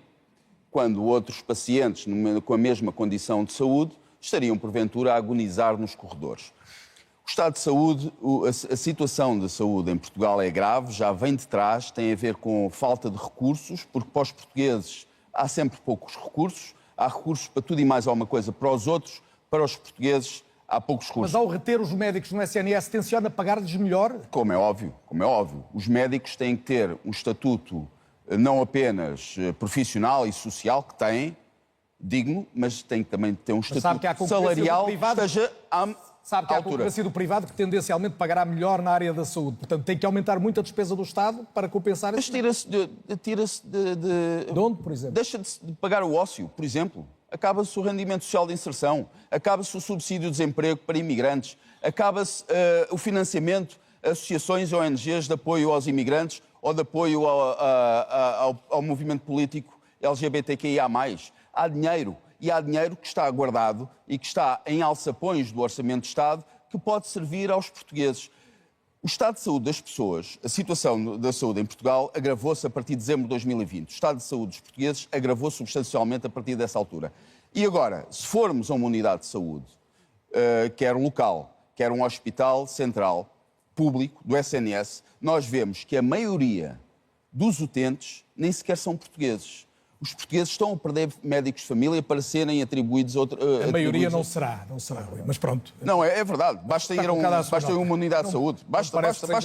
quando outros pacientes com a mesma condição de saúde estariam, porventura, a agonizar nos corredores. O estado de saúde, a situação de saúde em Portugal é grave, já vem de trás, tem a ver com falta de recursos, porque para os portugueses há sempre poucos recursos, há recursos para tudo e mais alguma coisa para os outros, para os portugueses há poucos recursos. Mas ao reter os médicos no SNS, tenciona pagar-lhes melhor? Como é óbvio. Os médicos têm que ter um estatuto não apenas profissional e social, que têm, digno, mas têm que também ter um estatuto salarial que esteja à altura. Sabe que há a concorrência do privado que tendencialmente pagará melhor na área da saúde. Portanto, tem que aumentar muito a despesa do Estado para compensar isso. Mas tira-se de onde, por exemplo? Deixa de pagar o ócio, por exemplo. Acaba-se o rendimento social de inserção, acaba-se o subsídio de desemprego para imigrantes, acaba-se o financiamento a associações e ONGs de apoio aos imigrantes ou de apoio ao movimento político LGBTQIA+. Há dinheiro, e há dinheiro que está guardado e que está em alçapões do Orçamento de Estado que pode servir aos portugueses. O estado de saúde das pessoas, a situação da saúde em Portugal agravou-se a partir de dezembro de 2020. O estado de saúde dos portugueses agravou-se substancialmente a partir dessa altura. E agora, se formos a uma unidade de saúde quer local, quer um hospital central, público, do SNS, nós vemos que a maioria dos utentes nem sequer são portugueses. Os portugueses estão a perder médicos de família para serem atribuídos a outra... A maioria não será, Rui, mas pronto. Não, é verdade. Basta ir a uma unidade de saúde. Basta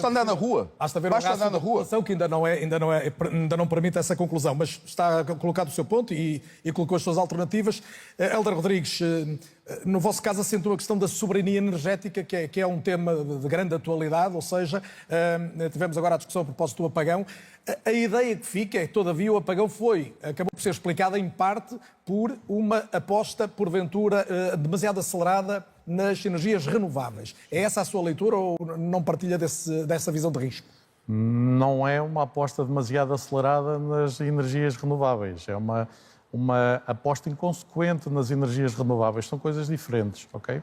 andar na rua. Basta andar na rua. Que ainda não permite essa conclusão, mas está colocado o seu ponto e colocou as suas alternativas. Hélder Rodrigues, no vosso caso acentua a questão da soberania energética, que é um tema de grande atualidade, ou seja, tivemos agora a discussão a propósito do apagão. A ideia que fica é que, todavia, o apagão acabou por ser explicada em parte por uma aposta, porventura, demasiado acelerada nas energias renováveis. É essa a sua leitura ou não partilha dessa visão de risco? Não é uma aposta demasiado acelerada nas energias renováveis. É uma aposta inconsequente nas energias renováveis. São coisas diferentes, ok?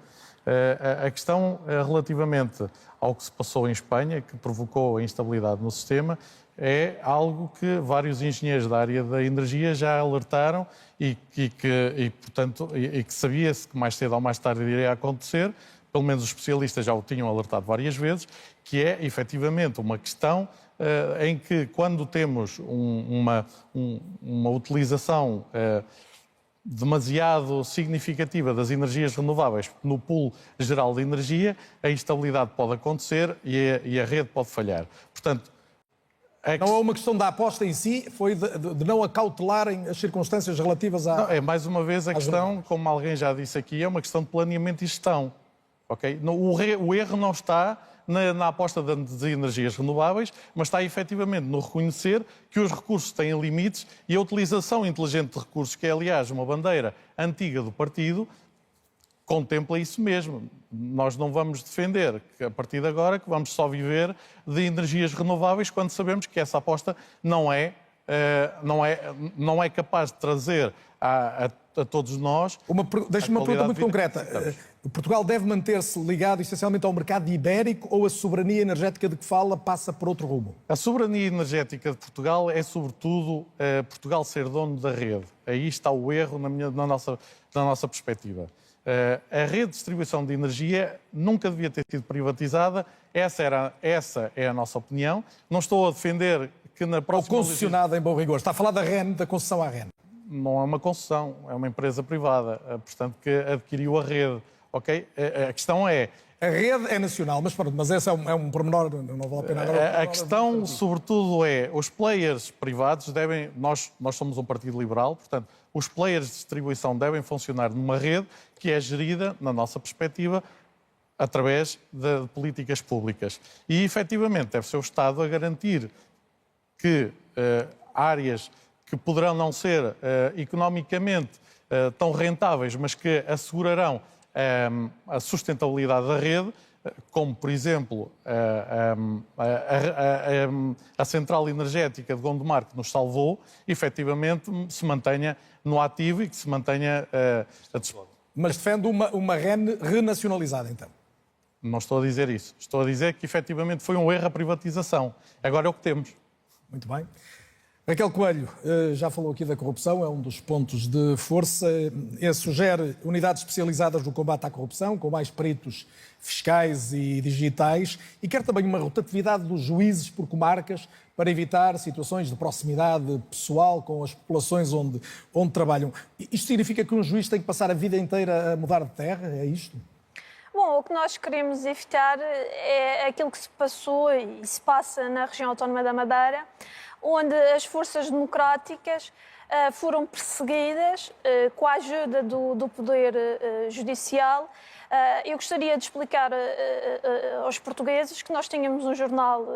A questão relativamente ao que se passou em Espanha, que provocou a instabilidade no sistema, é algo que vários engenheiros da área da energia já alertaram e que sabia-se que mais cedo ou mais tarde iria acontecer, pelo menos os especialistas já o tinham alertado várias vezes, que é efetivamente uma questão em que quando temos uma utilização demasiado significativa das energias renováveis no pool geral de energia, a instabilidade pode acontecer e a rede pode falhar. Portanto, não é uma questão da aposta em si, foi de não acautelarem as circunstâncias relativas à... Não, é mais uma vez a questão, como alguém já disse aqui, é uma questão de planeamento e gestão. Okay? O erro não está na aposta das energias renováveis, mas está efetivamente no reconhecer que os recursos têm limites e a utilização inteligente de recursos, que é aliás uma bandeira antiga do partido, contempla isso mesmo. Nós não vamos defender que a partir de agora que vamos só viver de energias renováveis quando sabemos que essa aposta não é capaz de trazer a todos nós... Deixe-me uma pergunta muito concreta. Portugal deve manter-se ligado essencialmente ao mercado ibérico ou a soberania energética de que fala passa por outro rumo? A soberania energética de Portugal é, sobretudo, Portugal ser dono da rede. Aí está o erro na nossa perspectiva. A rede de distribuição de energia nunca devia ter sido privatizada. Essa é a nossa opinião. Não estou a defender que na próxima... Ou concessionada em bom rigor. Está a falar da REN, da concessão à REN. Não é uma concessão, é uma empresa privada, portanto, que adquiriu a rede. Okay? A questão é... A rede é nacional, mas esse é um pormenor, não vale a pena agora. A questão, sobretudo, é os players privados devem... Nós somos um partido liberal, portanto, os players de distribuição devem funcionar numa rede que é gerida, na nossa perspectiva, através de políticas públicas. E, efetivamente, deve ser o Estado a garantir que áreas que poderão não ser economicamente tão rentáveis, mas que assegurarão a sustentabilidade da rede, como, por exemplo, a central energética de Gondomar, que nos salvou, efetivamente se mantenha no ativo e que se mantenha a dispor. Mas defende uma REN renacionalizada, então? Não estou a dizer isso. Estou a dizer que, efetivamente, foi um erro a privatização. Agora é o que temos. Muito bem. Raquel Coelho já falou aqui da corrupção, é um dos pontos de força. Sugere unidades especializadas no combate à corrupção, com mais peritos fiscais e digitais, e quer também uma rotatividade dos juízes por comarcas para evitar situações de proximidade pessoal com as populações onde trabalham. Isto significa que um juiz tem que passar a vida inteira a mudar de terra? É isto? Bom, o que nós queremos evitar é aquilo que se passou e se passa na região autónoma da Madeira, onde as forças democráticas foram perseguidas com a ajuda do Poder Judicial. Eu gostaria de explicar aos portugueses que nós tínhamos um jornal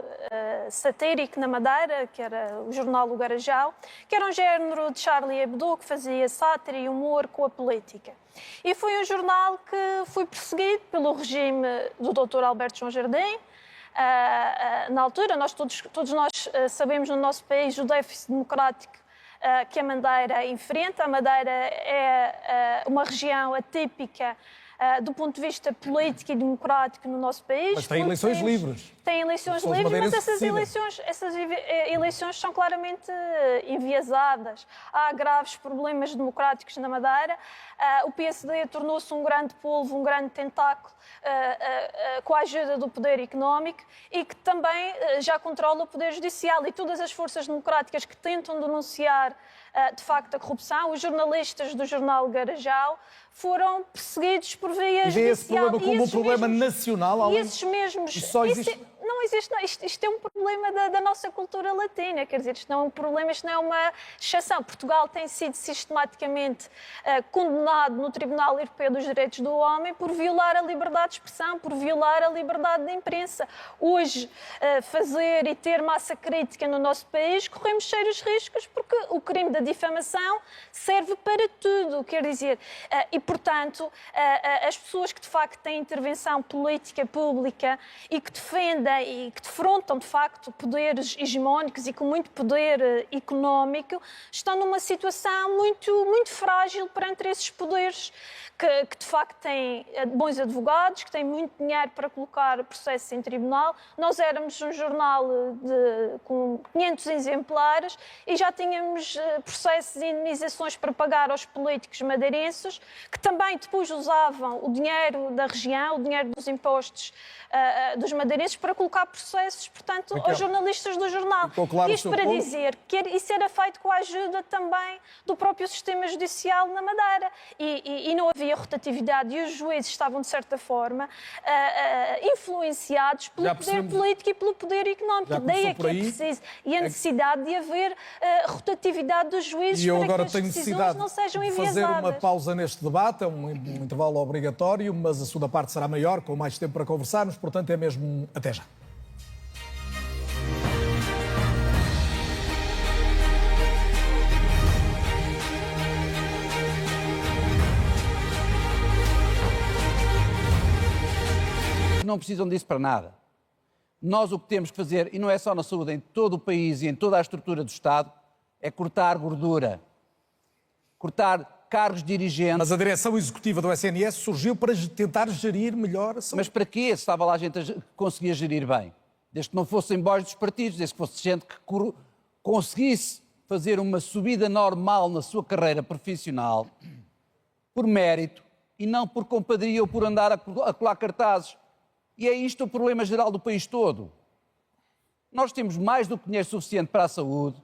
satírico na Madeira, que era o jornal O Garajal, que era um género de Charlie Hebdo, que fazia sátira e humor com a política. E foi um jornal que foi perseguido pelo regime do Dr. Alberto João Jardim. Na altura, todos nós sabemos no nosso país o déficit democrático que a Madeira enfrenta. A Madeira é uma região atípica do ponto de vista político e democrático no nosso país. Mas tem eleições livres. Tem eleições Os livres, mas madeirenses essas eleições são claramente enviesadas. Há graves problemas democráticos na Madeira. O PSD tornou-se um grande polvo, um grande tentáculo com a ajuda do poder económico e que também já controla o poder judicial. E todas as forças democráticas que tentam denunciar de facto a corrupção, os jornalistas do jornal Garajal, foram perseguidos por via judicial. E vê esse problema como um problema nacional? E esses mesmos... Só existe... Não existe, não. Isto é um problema da nossa cultura latina, quer dizer, isto não é um problema, isto não é uma exceção. Portugal tem sido sistematicamente condenado no Tribunal Europeu dos Direitos do Homem por violar a liberdade de expressão, por violar a liberdade de imprensa. Hoje, fazer e ter massa crítica no nosso país, corremos sérios riscos porque o crime da difamação serve para tudo, quer dizer, e portanto, as pessoas que de facto têm intervenção política pública e que defendem e que defrontam, de facto, poderes hegemónicos e com muito poder económico, estão numa situação muito frágil perante esses poderes que de facto têm bons advogados, que têm muito dinheiro para colocar processos em tribunal. Nós éramos um jornal com 500 exemplares e já tínhamos processos e indenizações para pagar aos políticos madeirenses, que também depois usavam o dinheiro da região, o dinheiro dos impostos dos madeirenses para colocar processos, portanto, aos jornalistas do jornal. Claro, isto para dizer que isso era feito com a ajuda também do próprio sistema judicial na Madeira. E não havia rotatividade e os juízes estavam, de certa forma, influenciados pelo poder político e pelo poder económico. Daí é que é preciso. E a necessidade de haver rotatividade dos juízes para que as decisões não sejam enviesadas. E eu agora tenho necessidade de fazer uma pausa neste debate, é um intervalo obrigatório, mas a segunda parte será maior, com mais tempo para conversarmos, portanto é mesmo até já. Não precisam disso para nada. Nós o que temos que fazer, e não é só na saúde, em todo o país e em toda a estrutura do Estado, é cortar gordura. Cortar cargos dirigentes. Mas a direção executiva do SNS surgiu para tentar gerir melhor a saúde. Mas para quê? Se estava lá gente que conseguia gerir bem. Desde que não fossem boys dos partidos, desde que fosse gente que conseguisse fazer uma subida normal na sua carreira profissional, por mérito, e não por compadria ou por andar a colar cartazes. E é isto o problema geral do país todo. Nós temos mais do que dinheiro suficiente para a saúde.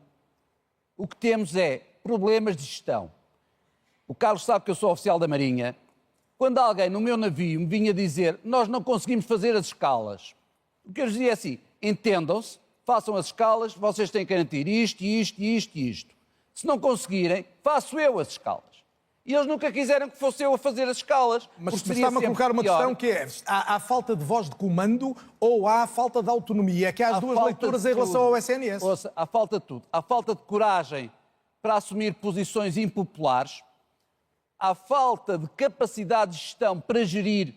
O que temos é problemas de gestão. O Carlos sabe que eu sou oficial da Marinha. Quando alguém no meu navio me vinha dizer nós não conseguimos fazer as escalas, o que eu dizia é assim, entendam-se, façam as escalas, vocês têm que garantir isto, isto, isto e isto. Se não conseguirem, faço eu as escalas. E eles nunca quiseram que fosse eu a fazer as escalas. Mas está-me a colocar uma questão que é, há falta de voz de comando ou há falta de autonomia? É que há as duas leituras em relação ao SNS. Ouça, há falta de tudo. Há falta de coragem para assumir posições impopulares, há falta de capacidade de gestão para gerir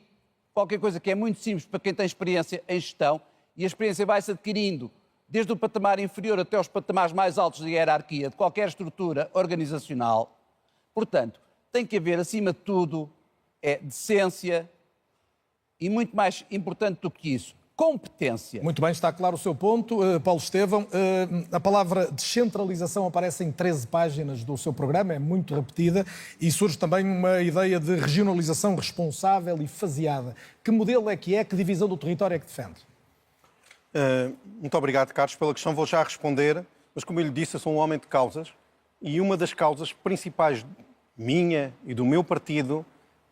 qualquer coisa que é muito simples para quem tem experiência em gestão, e a experiência vai-se adquirindo desde o patamar inferior até os patamares mais altos de hierarquia de qualquer estrutura organizacional. Portanto, tem que haver, acima de tudo, decência e, muito mais importante do que isso, competência. Muito bem, está claro o seu ponto. Paulo Estevão, a palavra descentralização aparece em 13 páginas do seu programa, é muito repetida, e surge também uma ideia de regionalização responsável e faseada. Que modelo é, que divisão do território é que defende? Muito obrigado, Carlos, pela questão. Vou já responder, mas como eu lhe disse, eu sou um homem de causas, e uma das causas principais minha e do meu partido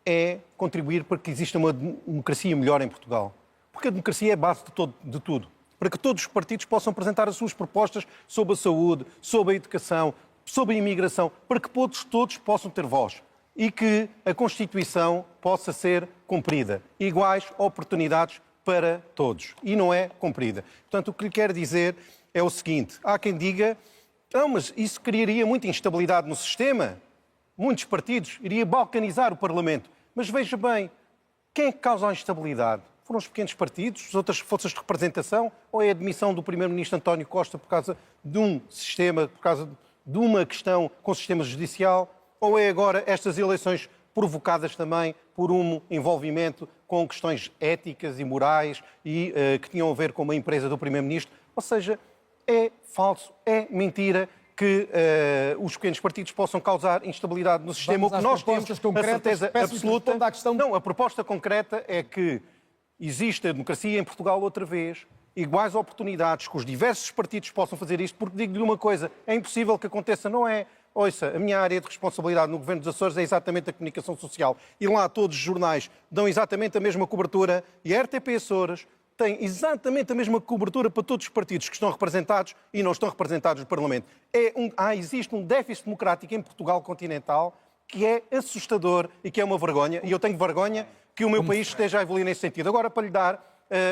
é contribuir para que exista uma democracia melhor em Portugal. Porque a democracia é a base de tudo. Para que todos os partidos possam apresentar as suas propostas sobre a saúde, sobre a educação, sobre a imigração, para que todos possam ter voz e que a Constituição possa ser cumprida. Iguais oportunidades para todos. E não é cumprida. Portanto, o que lhe quero dizer é o seguinte. Há quem diga, não, mas isso criaria muita instabilidade no sistema. Muitos partidos, iria balcanizar o Parlamento. Mas veja bem, quem é que causa a instabilidade? Foram os pequenos partidos, as outras forças de representação, ou é a admissão do Primeiro-Ministro António Costa por causa de um sistema, por causa de uma questão com o sistema judicial, ou é agora estas eleições provocadas também por um envolvimento com questões éticas e morais e que tinham a ver com uma empresa do Primeiro-Ministro. Ou seja, é falso, é mentira que os pequenos partidos possam causar instabilidade no sistema. O que nós temos a certeza absoluta... Não, a proposta concreta é que existe a democracia em Portugal outra vez, iguais oportunidades, que os diversos partidos possam fazer isto, porque digo-lhe uma coisa, é impossível que aconteça, não é? Ouça, a minha área de responsabilidade no Governo dos Açores é exatamente a comunicação social. E lá todos os jornais dão exatamente a mesma cobertura e a RTP Açores tem exatamente a mesma cobertura para todos os partidos que estão representados e não estão representados no Parlamento. Existe um déficit democrático em Portugal continental que é assustador e que é uma vergonha. E eu tenho vergonha que o meu país esteja a evoluir nesse sentido. Agora, para lhe dar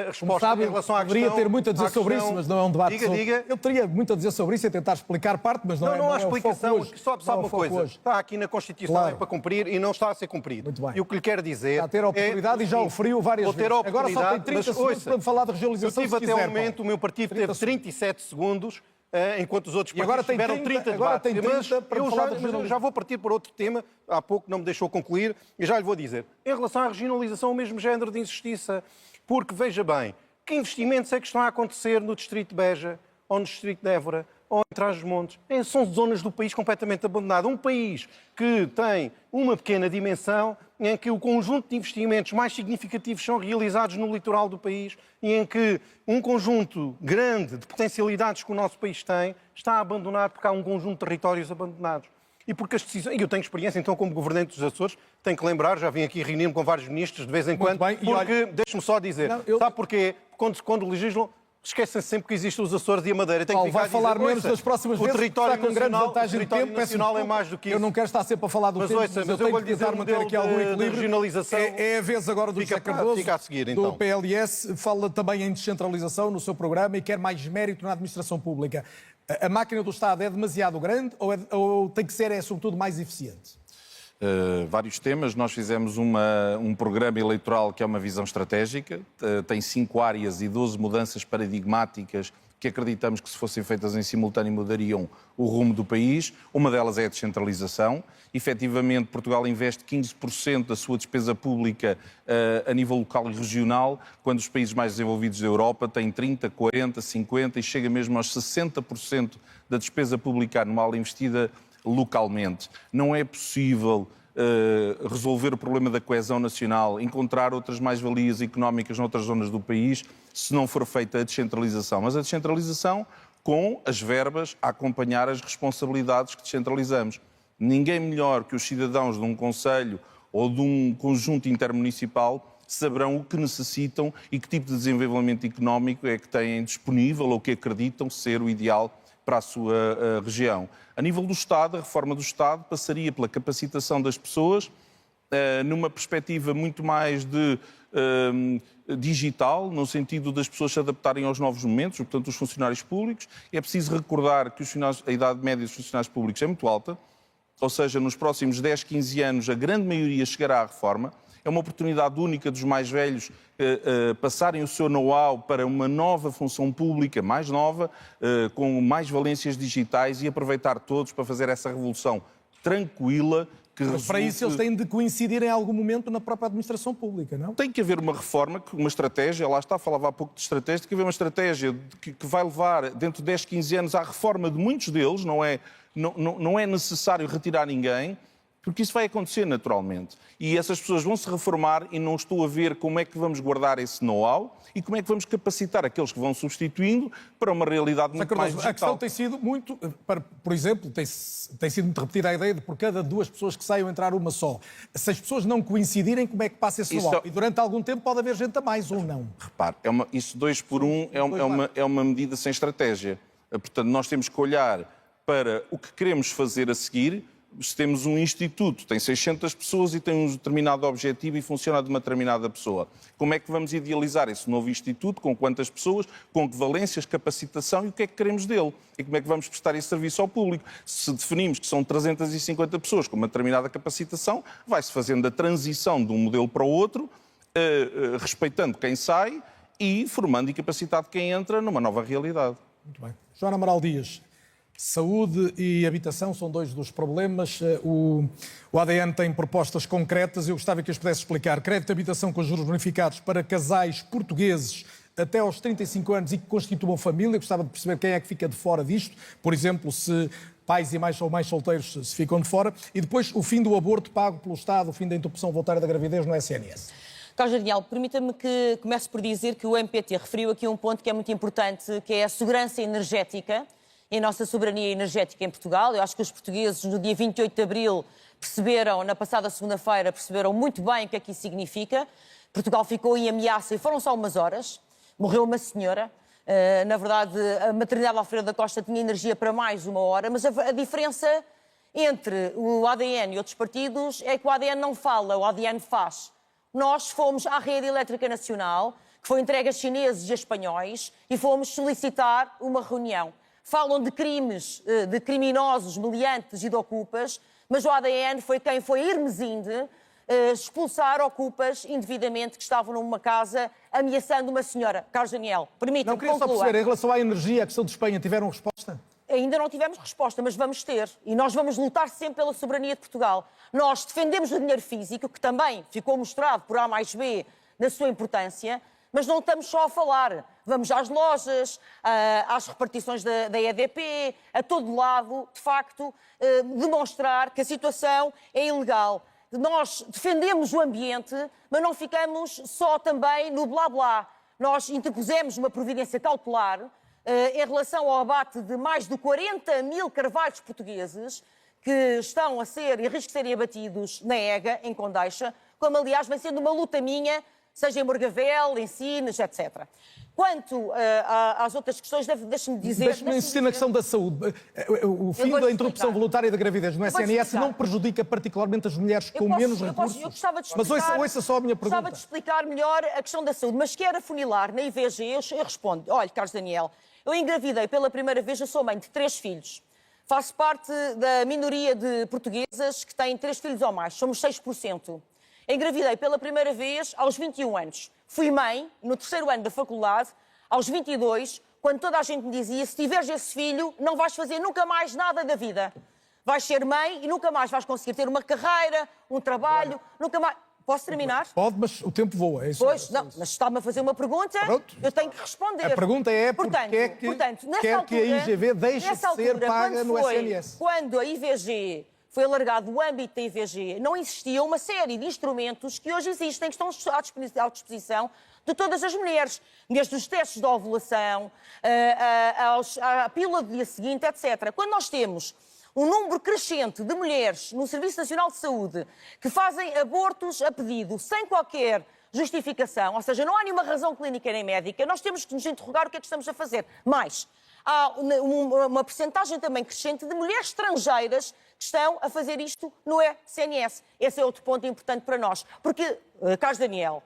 resposta sabe, em relação à questão... Poderia ter muito a dizer sobre isso, mas não é um debate Diga. Eu teria muito a dizer sobre isso e tentar explicar parte, mas não é. Não há é explicação. Só sabe uma coisa. Está aqui na Constituição, claro, é para cumprir e não está a ser cumprido. Muito bem. E o que lhe quero dizer... Está a ter a oportunidade e já o feriu várias vezes. Agora só tem 30 segundos para me falar de regionalização. Eu tive até o momento, o meu partido teve 37 segundos, enquanto os outros partidos tiveram 30 debates. Mas eu já vou partir para outro tema. Há pouco não me deixou concluir e já lhe vou dizer. Em relação à regionalização, o mesmo género de injustiça. Porque, veja bem, que investimentos é que estão a acontecer no Distrito de Beja, ou no Distrito de Évora, ou em Trás-os-Montes? São zonas do país completamente abandonadas. Um país que tem uma pequena dimensão, em que o conjunto de investimentos mais significativos são realizados no litoral do país e em que um conjunto grande de potencialidades que o nosso país tem está abandonado porque há um conjunto de territórios abandonados. E porque as decisões... E eu tenho experiência, então, como governante dos Açores, tenho que lembrar, já vim aqui reunir-me com vários ministros de vez em quando, porque, deixe-me só dizer, sabe porquê? Quando legislam, esquecem-se sempre que existem os Açores e a Madeira. Vai falar menos das próximas vezes, território está com grande vantagem de tempo. nacional é mais do que isso. Eu não quero estar sempre a falar do tempo, mas eu tenho que tentar manter aqui algum equilíbrio. Regionalização É a vez agora do José Cardoso, fica a seguir, então. do PLS, fala também em descentralização no seu programa e quer mais mérito na administração pública. A máquina do Estado é demasiado grande ou tem que ser, sobretudo, mais eficiente? Vários temas. Nós fizemos um programa eleitoral que é uma visão estratégica, tem 5 áreas e 12 mudanças paradigmáticas que acreditamos que, se fossem feitas em simultâneo, mudariam o rumo do país. Uma delas é a descentralização. Efetivamente, Portugal investe 15% da sua despesa pública a nível local e regional, quando os países mais desenvolvidos da Europa têm 30%, 40%, 50% e chega mesmo aos 60% da despesa pública anual investida localmente. Não é possível resolver o problema da coesão nacional, encontrar outras mais-valias económicas noutras zonas do país, se não for feita a descentralização. Mas a descentralização com as verbas a acompanhar as responsabilidades que descentralizamos. Ninguém melhor que os cidadãos de um concelho ou de um conjunto intermunicipal saberão o que necessitam e que tipo de desenvolvimento económico é que têm disponível ou que acreditam ser o ideal para a sua região. A nível do Estado, a reforma do Estado passaria pela capacitação das pessoas, numa perspectiva muito mais de digital, no sentido das pessoas se adaptarem aos novos momentos, portanto, os funcionários públicos. É preciso recordar que a idade média dos funcionários públicos é muito alta, ou seja, nos próximos 10, 15 anos a grande maioria chegará à reforma. É uma oportunidade única dos mais velhos passarem o seu know-how para uma nova função pública, mais nova, com mais valências digitais e aproveitar todos para fazer essa revolução tranquila. Mas para isso eles têm de coincidir em algum momento na própria administração pública, não? Tem que haver uma reforma, uma estratégia, lá está, falava há pouco de estratégia, tem que haver uma estratégia que vai levar dentro de 10, 15 anos à reforma de muitos deles, não é necessário retirar ninguém, porque isso vai acontecer naturalmente. E essas pessoas vão se reformar e não estou a ver como é que vamos guardar esse know-how e como é que vamos capacitar aqueles que vão substituindo para uma realidade muito mais digital. A questão tem sido muito, por exemplo, tem sido muito repetida a ideia de por cada 2 pessoas que saiam entrar uma só. Se as pessoas não coincidirem, como é que passa esse know-how? E durante algum tempo pode haver gente a mais ou não? Repare, isso 2 por 1 é uma medida sem estratégia. Portanto, nós temos que olhar para o que queremos fazer a seguir. Se temos um instituto, tem 600 pessoas e tem um determinado objetivo e funciona de uma determinada pessoa. Como é que vamos idealizar esse novo instituto? Com quantas pessoas? Com que valências, capacitação e o que é que queremos dele? E como é que vamos prestar esse serviço ao público? Se definimos que são 350 pessoas com uma determinada capacitação, vai-se fazendo a transição de um modelo para o outro, respeitando quem sai e formando e capacitado quem entra numa nova realidade. Muito bem. Joana Amaral Dias. Saúde e habitação são dois dos problemas. O ADN tem propostas concretas. Eu gostava que as pudesse explicar. Crédito de habitação com juros bonificados para casais portugueses até aos 35 anos e que constituam família. Eu gostava de perceber quem é que fica de fora disto. Por exemplo, se pais ou mais solteiros se ficam de fora. E depois o fim do aborto pago pelo Estado, o fim da interrupção voluntária da gravidez no SNS. Carlos Daniel, permita-me que comece por dizer que o MPT referiu aqui um ponto que é muito importante, que é a segurança energética e a nossa soberania energética em Portugal. Eu acho que os portugueses, no dia 28 de abril, perceberam, na passada segunda-feira, perceberam muito bem o que é que isso significa. Portugal ficou em ameaça e foram só umas horas. Morreu uma senhora. Na verdade, a maternidade Alfredo da Costa tinha energia para mais uma hora, mas a diferença entre o ADN e outros partidos é que o ADN não fala, o ADN faz. Nós fomos à Rede Elétrica Nacional, que foi entregue a chineses e a espanhóis, e fomos solicitar uma reunião. Falam de crimes, de criminosos, meliantes e de ocupas, mas o ADN foi quem foi Hermesinde expulsar ocupas indevidamente que estavam numa casa ameaçando uma senhora. Carlos Daniel, permita-me Não queria só concluir. perceber, em relação à energia, a questão de Espanha, tiveram resposta? Ainda não tivemos resposta, mas vamos ter. E nós vamos lutar sempre pela soberania de Portugal. Nós defendemos o dinheiro físico, que também ficou mostrado por A mais B na sua importância, mas não estamos só a falar. Vamos às lojas, às repartições da EDP, a todo lado, de facto, demonstrar que a situação é ilegal. Nós defendemos o ambiente, mas não ficamos só também no blá-blá. Nós interpusemos uma providência cautelar em relação ao abate de mais de 40 mil carvalhos portugueses que estão a ser e risco de serem abatidos na EGA, em Condeixa, como aliás vem sendo uma luta minha, seja em Morgavel, em Sines, etc. Quanto às outras questões, deixe-me dizer... Deixe-me insistir na questão da saúde. O fim da interrupção voluntária da gravidez no SNS não prejudica particularmente as mulheres com menos recursos? Eu gostava de explicar, mas ouça só a minha pergunta. Gostava de explicar melhor a questão da saúde, mas quer afunilar na IVG, eu respondo. Olha, Carlos Daniel, eu engravidei pela primeira vez, eu sou mãe de 3 filhos. Faço parte da minoria de portuguesas que têm 3 filhos ou mais, somos 6%. Engravidei pela primeira vez aos 21 anos. Fui mãe no 3º ano da faculdade, aos 22, quando toda a gente me dizia: se tiveres esse filho, não vais fazer nunca mais nada da vida. Vais ser mãe e nunca mais vais conseguir ter uma carreira, um trabalho, nunca mais... Posso terminar? Pode, mas o tempo voa. É isso. Pois, não, mas está-me a fazer uma pergunta, Pronto. eu tenho que responder. A pergunta é portanto, quer que a IGV deixe de ser paga no SNS? Quando a IVG foi alargado o âmbito da IVG, não existia uma série de instrumentos que hoje existem, que estão à disposição de todas as mulheres, desde os testes de ovulação, à pílula do dia seguinte, etc. Quando nós temos um número crescente de mulheres no Serviço Nacional de Saúde que fazem abortos a pedido, sem qualquer justificação, ou seja, não há nenhuma razão clínica nem médica, nós temos que nos interrogar o que é que estamos a fazer. Mas há uma percentagem também crescente de mulheres estrangeiras que estão a fazer isto no SNS. Esse é outro ponto importante para nós. Porque, Carlos Daniel,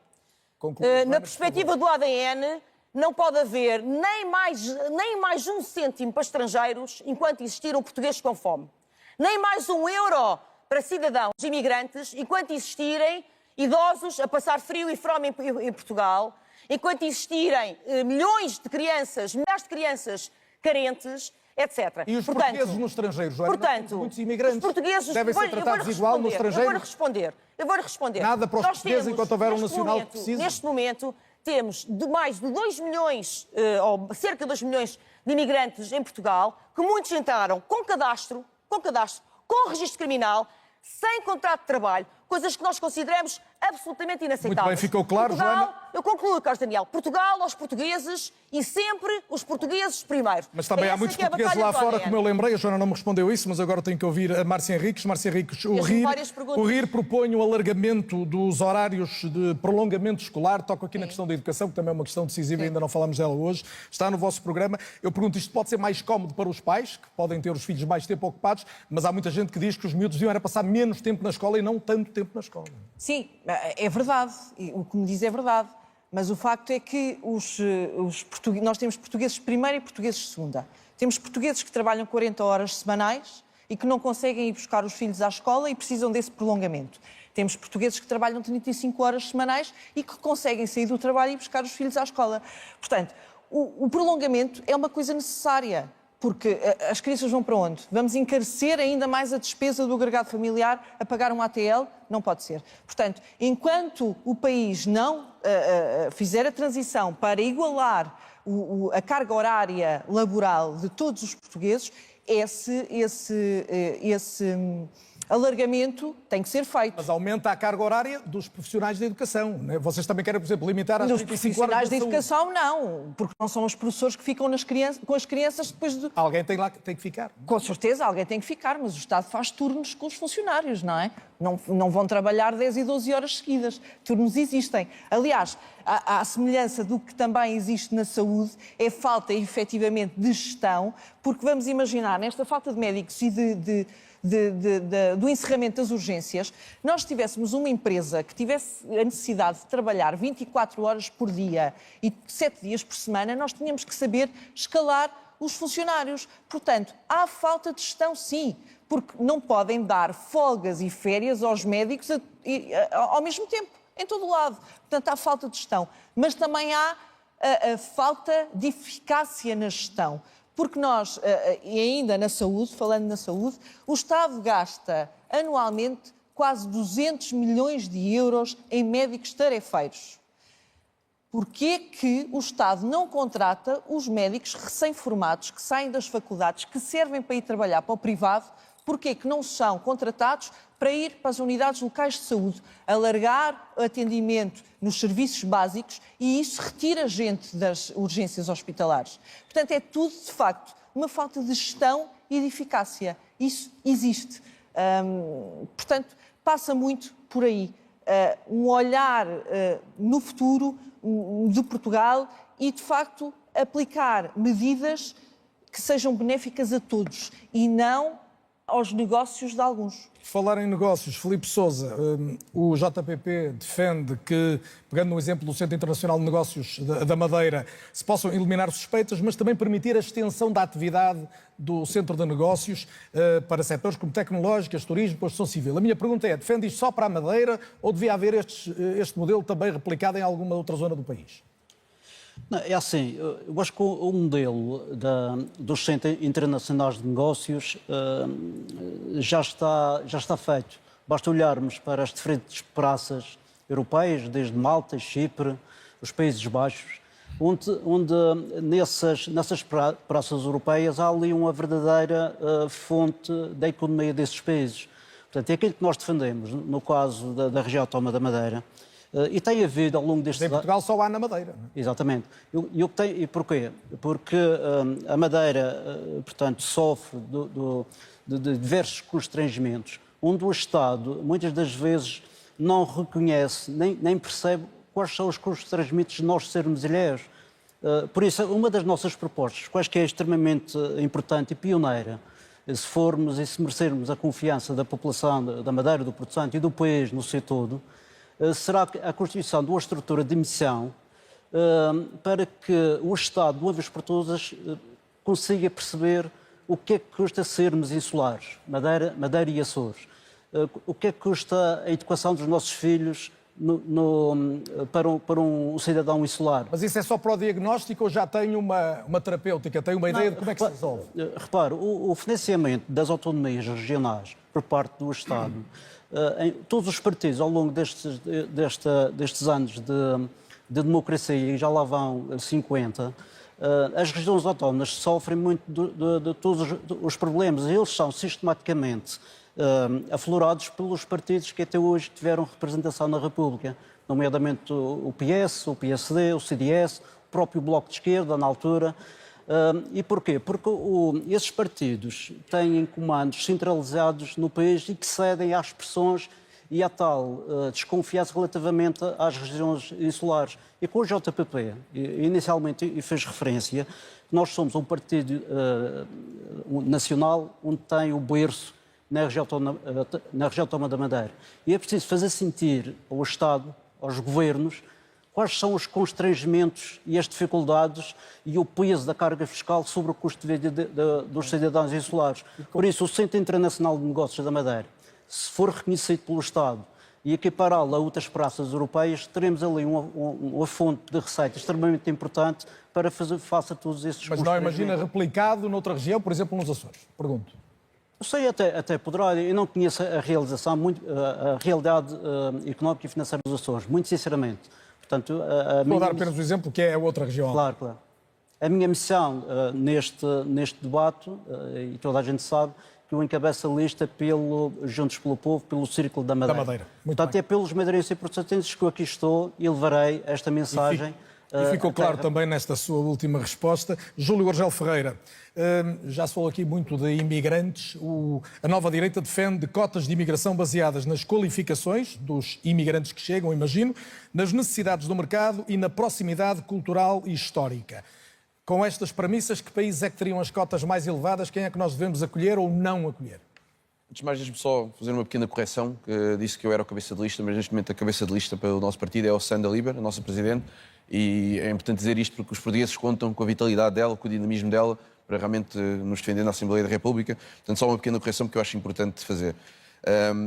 na perspectiva do ADN, não pode haver nem mais um cêntimo para estrangeiros enquanto existir um português com fome. Nem mais €1 para cidadãos imigrantes enquanto existirem idosos a passar frio e fome em Portugal, enquanto existirem milhares de crianças carentes, etc. E os portugueses no estrangeiro, Joana? Portanto, muitos imigrantes os portugueses devem ser tratados igual no estrangeiro? Eu vou-lhe responder. Nada para os portugueses enquanto houver um nacional que precise? Neste momento, temos mais de 2 milhões, ou cerca de 2 milhões de imigrantes em Portugal, que muitos entraram com cadastro, com registro criminal, sem contrato de trabalho, coisas que nós consideramos absolutamente inaceitáveis. Muito bem, ficou claro, Portugal, Joana. Eu concluo, Carlos Daniel. Portugal aos portugueses e sempre os portugueses primeiro. Mas também há muitos portugueses lá fora, como eu lembrei, a Joana não me respondeu isso, mas agora tenho que ouvir a Márcia Henriques. Márcia Henriques, o RIR propõe o alargamento dos horários de prolongamento escolar. Toco aqui na questão da educação, que também é uma questão decisiva e ainda não falámos dela hoje. Está no vosso programa. Eu pergunto, isto pode ser mais cómodo para os pais, que podem ter os filhos mais tempo ocupados, mas há muita gente que diz que os miúdos deviam era passar menos tempo na escola e não tanto tempo na escola. Sim, é verdade. O que me diz é verdade. Mas o facto é que nós temos portugueses de primeira e portugueses de segunda. Temos portugueses que trabalham 40 horas semanais e que não conseguem ir buscar os filhos à escola e precisam desse prolongamento. Temos portugueses que trabalham 35 horas semanais e que conseguem sair do trabalho e buscar os filhos à escola. Portanto, o prolongamento é uma coisa necessária, Porque as crianças vão para onde? Vamos encarecer ainda mais a despesa do agregado familiar a pagar um ATL? Não pode ser. Portanto, enquanto o país não fizer a transição para igualar a carga horária laboral de todos os portugueses, esse alargamento tem que ser feito. Mas aumenta a carga horária dos profissionais da educação, né? Vocês também querem, por exemplo, limitar às 35 horas profissionais da educação, não. Porque não são os professores que ficam com as crianças depois de... Alguém tem que ficar. Com certeza, alguém tem que ficar, mas o Estado faz turnos com os funcionários, não é? Não vão trabalhar 10 e 12 horas seguidas. Turnos existem. Aliás, à semelhança do que também existe na saúde, é falta, efetivamente, de gestão, porque vamos imaginar, nesta falta de médicos e do encerramento das urgências, nós tivéssemos uma empresa que tivesse a necessidade de trabalhar 24 horas por dia e 7 dias por semana, nós tínhamos que saber escalar os funcionários. Portanto, há falta de gestão, sim, porque não podem dar folgas e férias aos médicos ao mesmo tempo, em todo o lado. Portanto, há falta de gestão. Mas também há a falta de eficácia na gestão. Porque nós, e ainda na saúde, falando na saúde, o Estado gasta anualmente quase 200 milhões de euros em médicos tarefeiros. Porquê que o Estado não contrata os médicos recém-formados que saem das faculdades, que servem para ir trabalhar para o privado? Porquê que não são contratados para ir para as unidades locais de saúde, alargar o atendimento nos serviços básicos, e isso retira gente das urgências hospitalares? Portanto, é tudo, de facto, uma falta de gestão e de eficácia. Isso existe. Portanto, passa muito por aí. Um olhar no futuro de Portugal e, de facto, aplicar medidas que sejam benéficas a todos e não aos negócios de alguns. Falar em negócios, Filipe Sousa, o JPP defende que, pegando no exemplo do Centro Internacional de Negócios da Madeira, se possam eliminar suspeitas, mas também permitir a extensão da atividade do Centro de Negócios para setores como tecnológicas, turismo, construção civil. A minha pergunta é, defende isto só para a Madeira ou devia haver este modelo também replicado em alguma outra zona do país? Não, é assim, eu acho que o modelo dos Centros Internacionais de Negócios já está feito. Basta olharmos para as diferentes praças europeias, desde Malta, Chipre, os Países Baixos, onde nessas praças europeias há ali uma verdadeira fonte da economia desses países. Portanto, é aquilo que nós defendemos, no caso da região autónoma da Madeira. E tem havido ao longo destes anos... Em Portugal só há na Madeira. Não é? Exatamente. E porquê? Porque a Madeira, portanto, sofre de diversos constrangimentos, onde o Estado, muitas das vezes, não reconhece, nem percebe quais são os constrangimentos de nós sermos ilhéus. Por isso, uma das nossas propostas, quais que é extremamente importante e pioneira, se formos e se merecermos a confiança da população da Madeira, do Porto Santo e do país no seu todo, será a constituição de uma estrutura de missão para que o Estado, de uma vez por todas, consiga perceber o que é que custa sermos insulares, Madeira e Açores, o que é que custa a educação dos nossos filhos para um cidadão insular. Mas isso é só para o diagnóstico ou já tem uma terapêutica, tem uma ideia de como é que se resolve? Repare, o financiamento das autonomias regionais por parte do Estado, em todos os partidos ao longo destes anos de democracia, e já lá vão 50, as regiões autónomas sofrem muito de todos os problemas, e eles são sistematicamente aflorados pelos partidos que até hoje tiveram representação na República, nomeadamente o PS, o PSD, o CDS, o próprio Bloco de Esquerda na altura. E porquê? Porque esses partidos têm comandos centralizados no país e que cedem às pressões e à tal desconfiança relativamente às regiões insulares. E com o JPP, inicialmente fez referência, nós somos um partido nacional onde tem o berço na região autónoma da Madeira. E é preciso fazer sentir ao Estado, aos governos, quais são os constrangimentos e as dificuldades e o peso da carga fiscal sobre o custo de vida dos cidadãos insulares. Por isso, o Centro Internacional de Negócios da Madeira, se for reconhecido pelo Estado e equipará-lo a outras praças europeias, teremos ali uma fonte de receita extremamente importante para fazer face a todos esses Mas custos. não imagina replicado noutra região, por exemplo, nos Açores? Pergunto. Eu sei, até poderá. Eu não conheço a realidade económica e financeira dos Açores, muito sinceramente. Portanto, Vou dar apenas o exemplo que é a outra região. Claro, claro. A minha missão neste debate, e toda a gente sabe, que eu encabeço a lista pelo Juntos pelo Povo, pelo Círculo da Madeira. Muito Portanto, bem. é pelos madeirenses e portugueses que eu aqui estou e levarei esta mensagem. E ficou claro também nesta sua última resposta. Júlio Argel Ferreira, já se falou aqui muito de imigrantes. A nova direita defende cotas de imigração baseadas nas qualificações dos imigrantes que chegam, imagino, nas necessidades do mercado e na proximidade cultural e histórica. Com estas premissas, que países é que teriam as cotas mais elevadas? Quem é que nós devemos acolher ou não acolher? Antes de mais, deixe-me só fazer uma pequena correção. Disse que eu era o cabeça de lista, mas neste momento a cabeça de lista para o nosso partido é a Ossanda Liber, a nossa presidente. E é importante dizer isto porque os portugueses contam com a vitalidade dela, com o dinamismo dela, para realmente nos defender na Assembleia da República. Portanto, só uma pequena correção que eu acho importante fazer.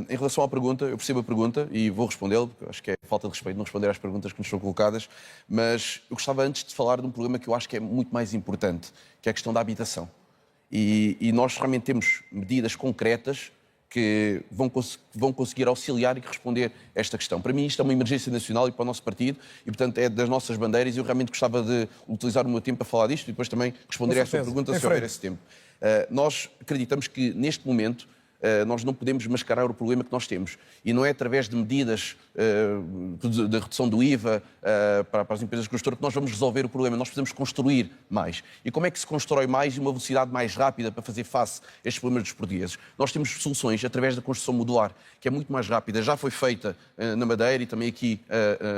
Em relação à pergunta, eu percebo a pergunta e vou respondê-la, porque acho que é falta de respeito não responder às perguntas que nos são colocadas, mas eu gostava antes de falar de um problema que eu acho que é muito mais importante, que é a questão da habitação. E nós realmente temos medidas concretas que vão conseguir auxiliar e responder a esta questão. Para mim isto é uma emergência nacional e para o nosso partido e, portanto, é das nossas bandeiras e eu realmente gostava de utilizar o meu tempo para falar disto e depois também responder a esta pergunta se houver esse tempo. Nós acreditamos que, neste momento, nós não podemos mascarar o problema que nós temos. E não é através de medidas de redução do IVA para as empresas de construtor que nós vamos resolver o problema. Nós precisamos construir mais. E como é que se constrói mais e uma velocidade mais rápida para fazer face a estes problemas dos portugueses? Nós temos soluções através da construção modular, que é muito mais rápida. Já foi feita na Madeira e também aqui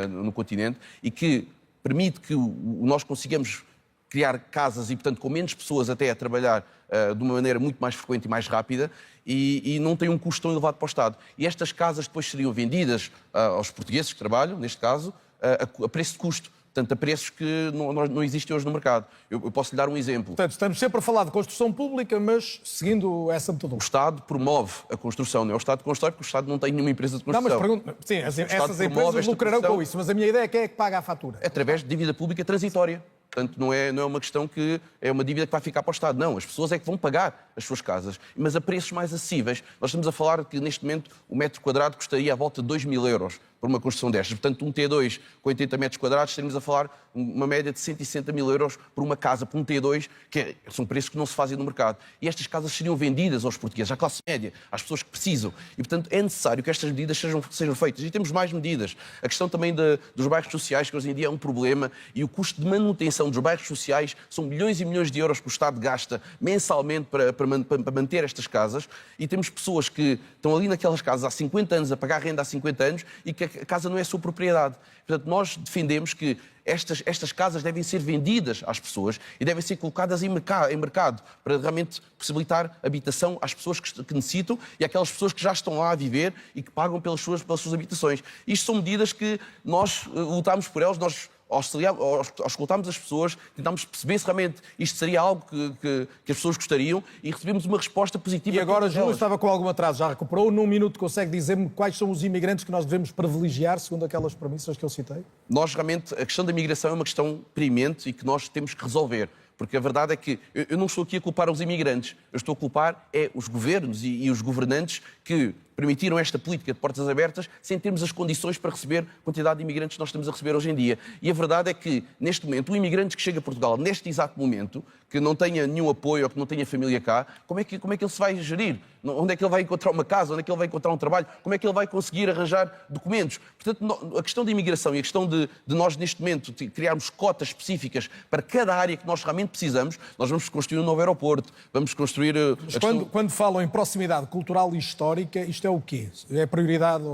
no continente e que permite que nós consigamos criar casas e, portanto, com menos pessoas até a trabalhar de uma maneira muito mais frequente e mais rápida e não tem um custo tão elevado para o Estado. E estas casas depois seriam vendidas aos portugueses que trabalham, neste caso, a preço de custo. Portanto, a preços que não existem hoje no mercado. Eu posso lhe dar um exemplo. Portanto, estamos sempre a falar de construção pública, mas seguindo essa metodologia. O Estado promove a construção, não é o Estado que constrói, porque o Estado não tem nenhuma empresa de construção. Não, mas pergunto, sim, essas empresas lucrarão com isso, mas a minha ideia é quem é que paga a fatura? Através de dívida pública transitória. Portanto, não é uma questão que é uma dívida que vai ficar para o Estado. Não, as pessoas é que vão pagar as suas casas, mas a preços mais acessíveis. Nós estamos a falar que, neste momento, o metro quadrado custaria à volta de 2 mil euros por uma construção destas. Portanto, um T2 com 80 metros quadrados, estaríamos a falar uma média de 160 mil euros por uma casa, por um T2, que são preços que não se fazem no mercado. E estas casas seriam vendidas aos portugueses, à classe média, às pessoas que precisam. E, portanto, é necessário que estas medidas sejam feitas. E temos mais medidas. A questão também dos bairros sociais, que hoje em dia é um problema, e o custo de manutenção dos bairros sociais são milhões e milhões de euros que o Estado gasta mensalmente para manter estas casas. E temos pessoas que estão ali naquelas casas há 50 anos, a pagar renda há 50 anos, e que a casa não é a sua propriedade. Portanto, nós defendemos que estas casas devem ser vendidas às pessoas e devem ser colocadas em mercado para realmente possibilitar habitação às pessoas que necessitam e àquelas pessoas que já estão lá a viver e que pagam pelas suas habitações. Isto são medidas que nós lutamos por elas, nós auscultámos as pessoas, tentámos perceber se realmente isto seria algo que as pessoas gostariam e recebemos uma resposta positiva. E agora, Júlio, estava com algum atraso, já recuperou. Num minuto consegue dizer-me quais são os imigrantes que nós devemos privilegiar, segundo aquelas premissas que eu citei? Nós, realmente, a questão da migração é uma questão premente e que nós temos que resolver. Porque a verdade é que eu não estou aqui a culpar os imigrantes, eu estou a culpar os governos e os governantes que permitiram esta política de portas abertas sem termos as condições para receber a quantidade de imigrantes que nós estamos a receber hoje em dia. E a verdade é que, neste momento, o imigrante que chega a Portugal, neste exato momento, que não tenha nenhum apoio ou que não tenha família cá, como é que ele se vai gerir? Onde é que ele vai encontrar uma casa? Onde é que ele vai encontrar um trabalho? Como é que ele vai conseguir arranjar documentos? Portanto, a questão da imigração e a questão de nós, neste momento, criarmos cotas específicas para cada área que nós realmente precisamos, nós vamos construir um novo aeroporto, vamos construir... Mas quando falam em proximidade cultural e histórica, isto é o quê? É prioridade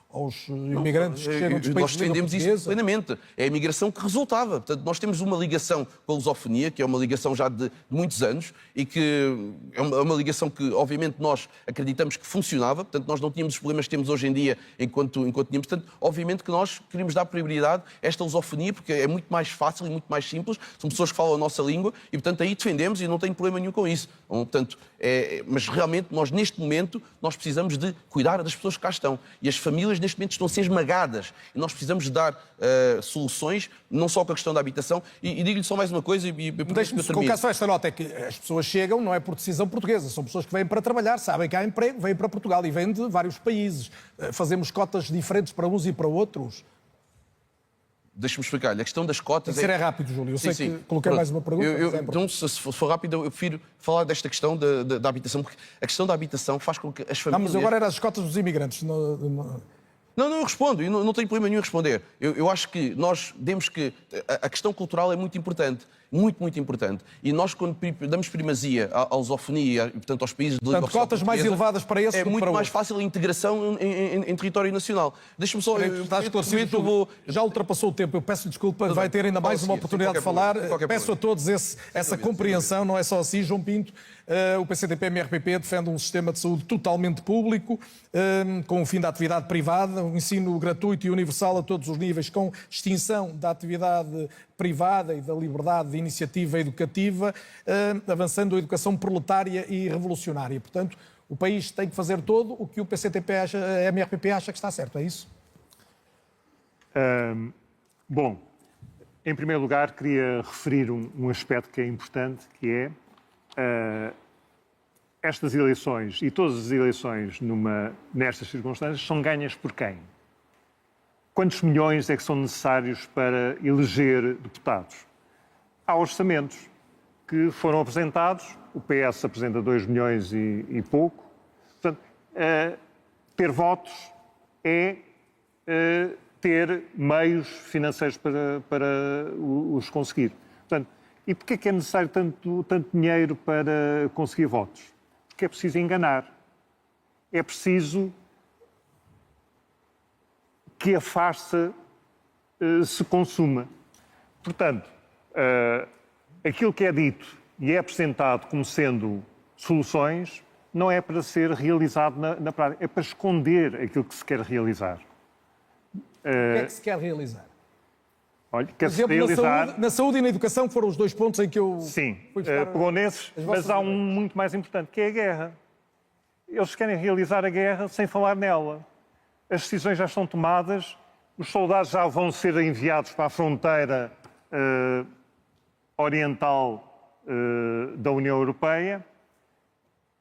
aos imigrantes que chegam dos países Nós defendemos isso plenamente. É a imigração que resultava. Portanto, nós temos uma ligação com a lusofonia, que é uma ligação já de muitos anos e que é uma ligação que, obviamente, nós acreditamos que funcionava. Portanto, nós não tínhamos os problemas que temos hoje em dia enquanto tínhamos. Portanto, obviamente que nós queríamos dar prioridade a esta lusofonia porque é muito mais fácil e muito mais simples. São pessoas que falam a nossa língua e, portanto, aí defendemos e não tenho problema nenhum com isso. Portanto, Mas realmente nós, neste momento, nós precisamos de cuidar das pessoas que cá estão. E as famílias, neste momento, estão a ser esmagadas. E nós precisamos de dar soluções, não só com a questão da habitação. E digo-lhe só mais uma coisa. Deixe-me colocar só esta nota, é que as pessoas chegam, não é por decisão portuguesa, são pessoas que vêm para trabalhar, sabem que há emprego, vêm para Portugal e vêm de vários países. Fazemos cotas diferentes para uns e para outros. Deixa-me explicar-lhe. A questão das cotas... Tem que ser rápido, Júlio. Eu sei que coloquei mais uma pergunta. Então, se for rápido, eu prefiro falar desta questão da habitação, porque a questão da habitação faz com que as famílias... Mas agora era as cotas dos imigrantes. Não, eu respondo, e não tenho problema nenhum em responder. Eu acho que nós demos que... A questão cultural é muito importante, muito importante. E nós, quando damos primazia à lusofonia, e, portanto, aos países de língua portanto, cotas mais elevadas para esses é do que muito para mais outros. fácil a integração em território nacional. Deixa-me só... Está esclarecido, já ultrapassou o tempo. Eu peço desculpa, vai ter ainda mais uma oportunidade de falar. Peço a todos essa compreensão, não é só assim, João Pinto. O PCDP-MRPP defende um sistema de saúde totalmente público, com o fim da atividade privada, um ensino gratuito e universal a todos os níveis, com extinção da atividade privada e da liberdade de iniciativa educativa, avançando a educação proletária e revolucionária. Portanto, o país tem que fazer todo o que o PCDP-MRPP acha que está certo, é isso? Bom, em primeiro lugar, queria referir um aspecto que é importante, que é estas eleições e todas as eleições nestas circunstâncias são ganhas por quem? Quantos milhões é que são necessários para eleger deputados? Há orçamentos que foram apresentados, o PS apresenta 2 milhões e pouco. Portanto, ter votos é ter meios financeiros para os conseguir. Portanto, e porquê é que é necessário tanto dinheiro para conseguir votos? Porque é preciso enganar. É preciso que a farsa se consuma. Portanto, aquilo que é dito e é apresentado como sendo soluções não é para ser realizado na prática, é para esconder aquilo que se quer realizar. O que é que se quer realizar? Olha, Por exemplo, na saúde e na educação, que foram os 2 pontos em que eu... Sim, pegou nesses, mas há um muito mais importante, que é a guerra. Eles querem realizar a guerra sem falar nela. As decisões já estão tomadas, os soldados já vão ser enviados para a fronteira oriental da União Europeia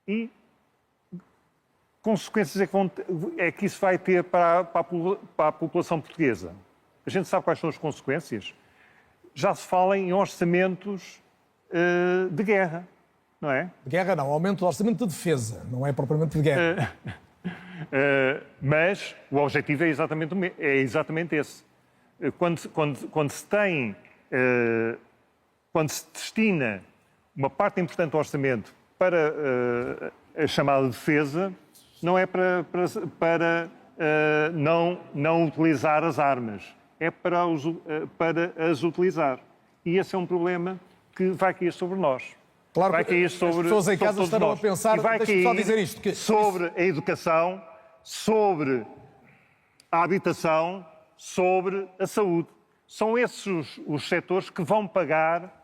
e consequências é que isso vai ter para a população portuguesa. A gente sabe quais são as consequências. Já se fala em orçamentos de guerra, não é? De guerra não, aumento do orçamento de defesa, não é propriamente de guerra. Mas o objetivo é exatamente esse. Quando se destina uma parte importante do orçamento para a chamada defesa, não é para não utilizar as armas, é para as utilizar. E esse é um problema que vai cair sobre nós. Claro vai que cair as pessoas em casa estarão a pensar, deixa-me só dizer isto. Sobre a educação, sobre a habitação, sobre a saúde. São esses os setores que vão pagar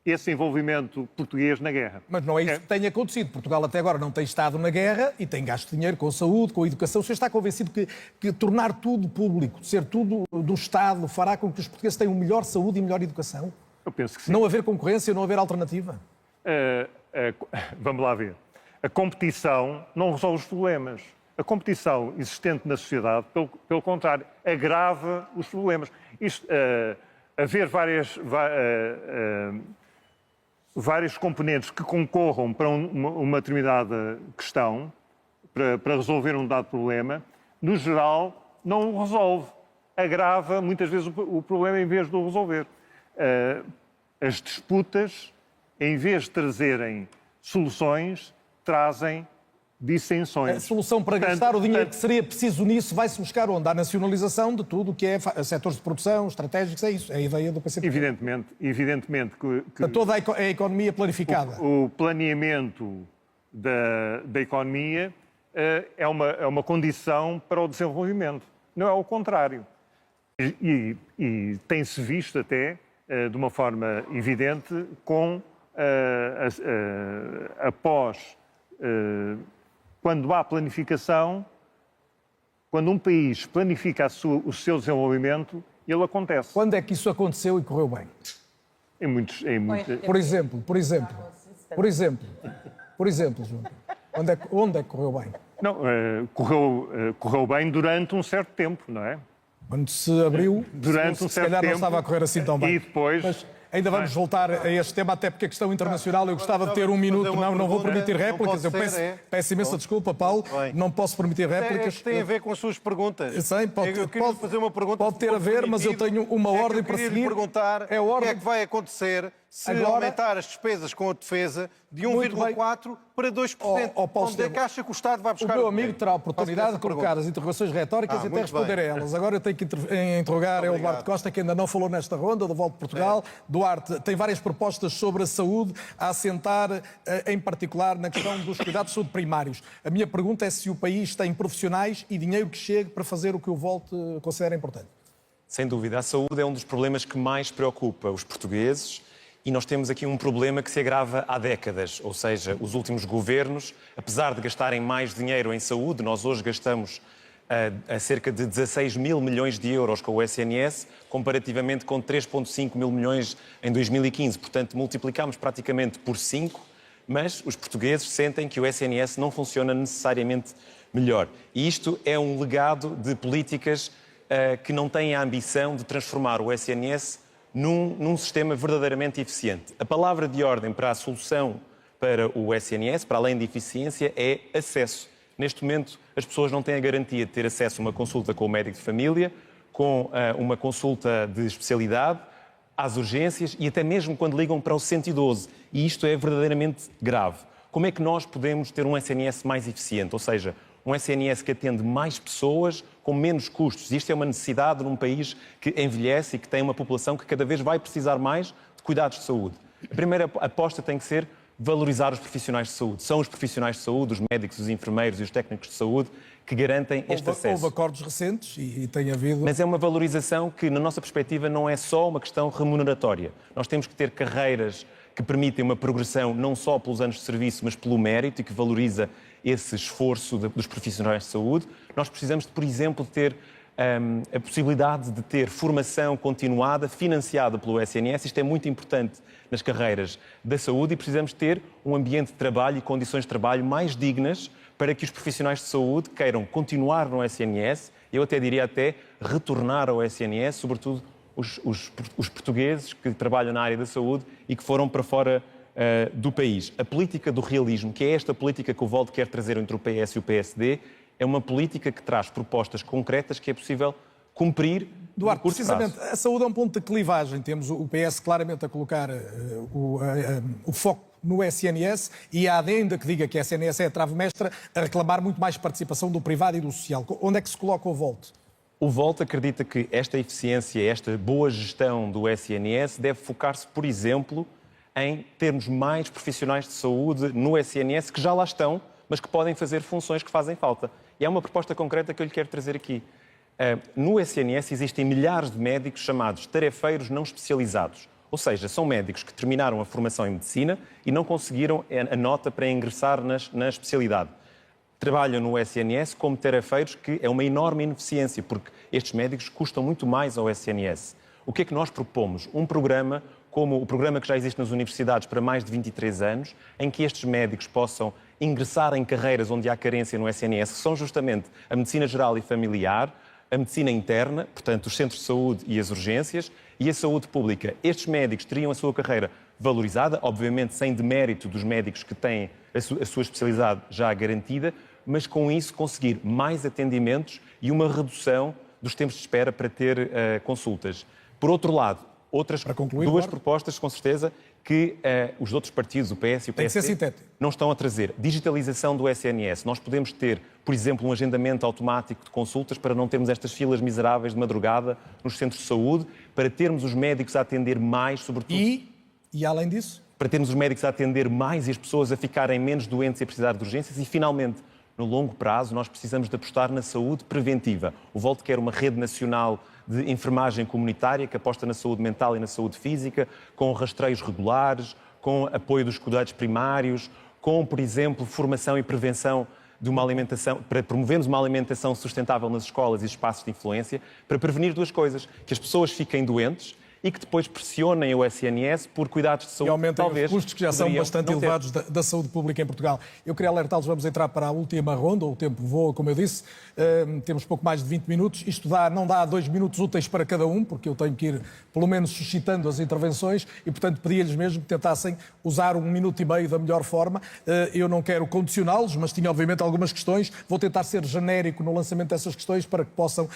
esse envolvimento português na guerra. Mas não é isso que tem acontecido. Portugal até agora não tem estado na guerra e tem gasto dinheiro com a saúde, com a educação. O senhor está convencido que tornar tudo público, ser tudo do Estado, fará com que os portugueses tenham melhor saúde e melhor educação? Eu penso que sim. Não haver concorrência, não haver alternativa? Vamos lá ver. A competição não resolve os problemas. A competição existente na sociedade, pelo contrário, agrava os problemas. Haver vários componentes que concorram para uma determinada questão, para resolver um dado problema, no geral, não o resolve. Agrava, muitas vezes, o problema em vez de o resolver. As disputas, em vez de trazerem soluções, trazem dissensões. A solução para gastar o dinheiro que seria preciso nisso vai-se buscar onde? A nacionalização de tudo o que é setores de produção, estratégicos, é isso, é a ideia do PCP. Evidentemente que toda a economia planificada. O planeamento da economia é uma condição para o desenvolvimento, não é o contrário. E tem-se visto até, de uma forma evidente, com quando há planificação, quando um país planifica o seu desenvolvimento, ele acontece. Quando é que isso aconteceu e correu bem? Por exemplo, João. Onde é que correu bem? Não, correu bem durante um certo tempo, não é? Quando se abriu, durante um certo tempo, não estava a correr assim tão bem. E depois... Mas ainda vamos voltar a este tema, até porque a questão internacional, eu gostava de ter um minuto, não vou permitir réplicas, eu peço imensa desculpa, Paulo, não posso permitir réplicas. Tem a ver com as suas perguntas. Sei, eu queria fazer uma pergunta. Pode ter a ver, mas eu tenho uma ordem para seguir. Eu queria lhe perguntar o que é que vai acontecer se aumentar as despesas com a defesa de 1,4% para 2%. Onde é que acha que o Estado vai buscar? O meu amigo terá a oportunidade de colocar as interrogações retóricas e até responder a elas. Agora eu tenho que interrogar o Duarte Costa, que ainda não falou nesta ronda, do Volta de Portugal. Duarte, tem várias propostas sobre a saúde, a assentar em particular na questão dos cuidados de saúde primários. A minha pergunta é se o país tem profissionais e dinheiro que chegue para fazer o que o Volte considera importante. Sem dúvida, a saúde é um dos problemas que mais preocupa os portugueses. E nós temos aqui um problema que se agrava há décadas, ou seja, os últimos governos, apesar de gastarem mais dinheiro em saúde, nós hoje gastamos a cerca de 16 mil milhões de euros com o SNS, comparativamente com 3,5 mil milhões em 2015. Portanto, multiplicamos praticamente por 5, mas os portugueses sentem que o SNS não funciona necessariamente melhor. E isto é um legado de políticas que não têm a ambição de transformar o SNS num sistema verdadeiramente eficiente. A palavra de ordem para a solução para o SNS, para além de eficiência, é acesso. Neste momento, as pessoas não têm a garantia de ter acesso a uma consulta com o médico de família, com uma consulta de especialidade, às urgências e até mesmo quando ligam para o 112. E isto é verdadeiramente grave. Como é que nós podemos ter um SNS mais eficiente? Ou seja, um SNS que atende mais pessoas com menos custos. Isto é uma necessidade num país que envelhece e que tem uma população que cada vez vai precisar mais de cuidados de saúde. A primeira aposta tem que ser valorizar os profissionais de saúde. São os profissionais de saúde, os médicos, os enfermeiros e os técnicos de saúde que garantem este acesso. Houve acordos recentes e tem havido... Mas é uma valorização que, na nossa perspectiva, não é só uma questão remuneratória. Nós temos que ter carreiras que permitem uma progressão não só pelos anos de serviço, mas pelo mérito e que valoriza esse esforço dos profissionais de saúde. Nós precisamos, por exemplo, de ter a possibilidade de ter formação continuada financiada pelo SNS. Isto é muito importante nas carreiras da saúde e precisamos ter um ambiente de trabalho e condições de trabalho mais dignas para que os profissionais de saúde queiram continuar no SNS, eu até diria retornar ao SNS, sobretudo os portugueses que trabalham na área da saúde e que foram para fora do país. A política do realismo, que é esta política que o Volte quer trazer entre o PS e o PSD, é uma política que traz propostas concretas que é possível cumprir. Duarte, precisamente, a saúde é um ponto de clivagem. Temos o PS claramente a colocar o foco no SNS e a AD, ainda que diga que a SNS é a trave mestra, a reclamar muito mais participação do privado e do social. Onde é que se coloca o Volte? O Volte acredita que esta eficiência, esta boa gestão do SNS deve focar-se, por exemplo, em termos mais profissionais de saúde no SNS que já lá estão, mas que podem fazer funções que fazem falta. E há uma proposta concreta que eu lhe quero trazer aqui. No SNS existem milhares de médicos chamados tarefeiros não especializados. Ou seja, são médicos que terminaram a formação em medicina e não conseguiram a nota para ingressar na especialidade. Trabalham no SNS como tarefeiros, que é uma enorme ineficiência, porque estes médicos custam muito mais ao SNS. O que é que nós propomos? Um programa como o programa que já existe nas universidades para mais de 23 anos, em que estes médicos possam ingressar em carreiras onde há carência no SNS, que são justamente a medicina geral e familiar, a medicina interna, portanto, os centros de saúde e as urgências, e a saúde pública. Estes médicos teriam a sua carreira valorizada, obviamente sem demérito dos médicos que têm a sua especialidade já garantida, mas com isso conseguir mais atendimentos e uma redução dos tempos de espera para ter consultas. Por outro lado, duas propostas, com certeza, que os outros partidos, o PS e o PSD, não estão a trazer. Digitalização do SNS. Nós podemos ter, por exemplo, um agendamento automático de consultas para não termos estas filas miseráveis de madrugada nos centros de saúde, para termos os médicos a atender mais, sobretudo... E além disso? Para termos os médicos a atender mais e as pessoas a ficarem menos doentes e a precisar de urgências. E, finalmente, no longo prazo, nós precisamos de apostar na saúde preventiva. O Volte quer uma rede nacional de enfermagem comunitária que aposta na saúde mental e na saúde física, com rastreios regulares, com apoio dos cuidados primários, com, por exemplo, formação e prevenção de uma alimentação, para promovermos uma alimentação sustentável nas escolas e espaços de influência, para prevenir duas coisas: que as pessoas fiquem doentes e que depois pressionem o SNS por cuidados de saúde. E aumentem talvez os custos que já são bastante elevados da saúde pública em Portugal. Eu queria alertá-los, vamos entrar para a última ronda, o tempo voa, como eu disse, temos pouco mais de 20 minutos, isto não dá 2 minutos úteis para cada um, porque eu tenho que ir, pelo menos, suscitando as intervenções e, portanto, pedia-lhes mesmo que tentassem usar 1 minuto e meio da melhor forma. Eu não quero condicioná-los, mas tinha, obviamente, algumas questões. Vou tentar ser genérico no lançamento dessas questões para que possam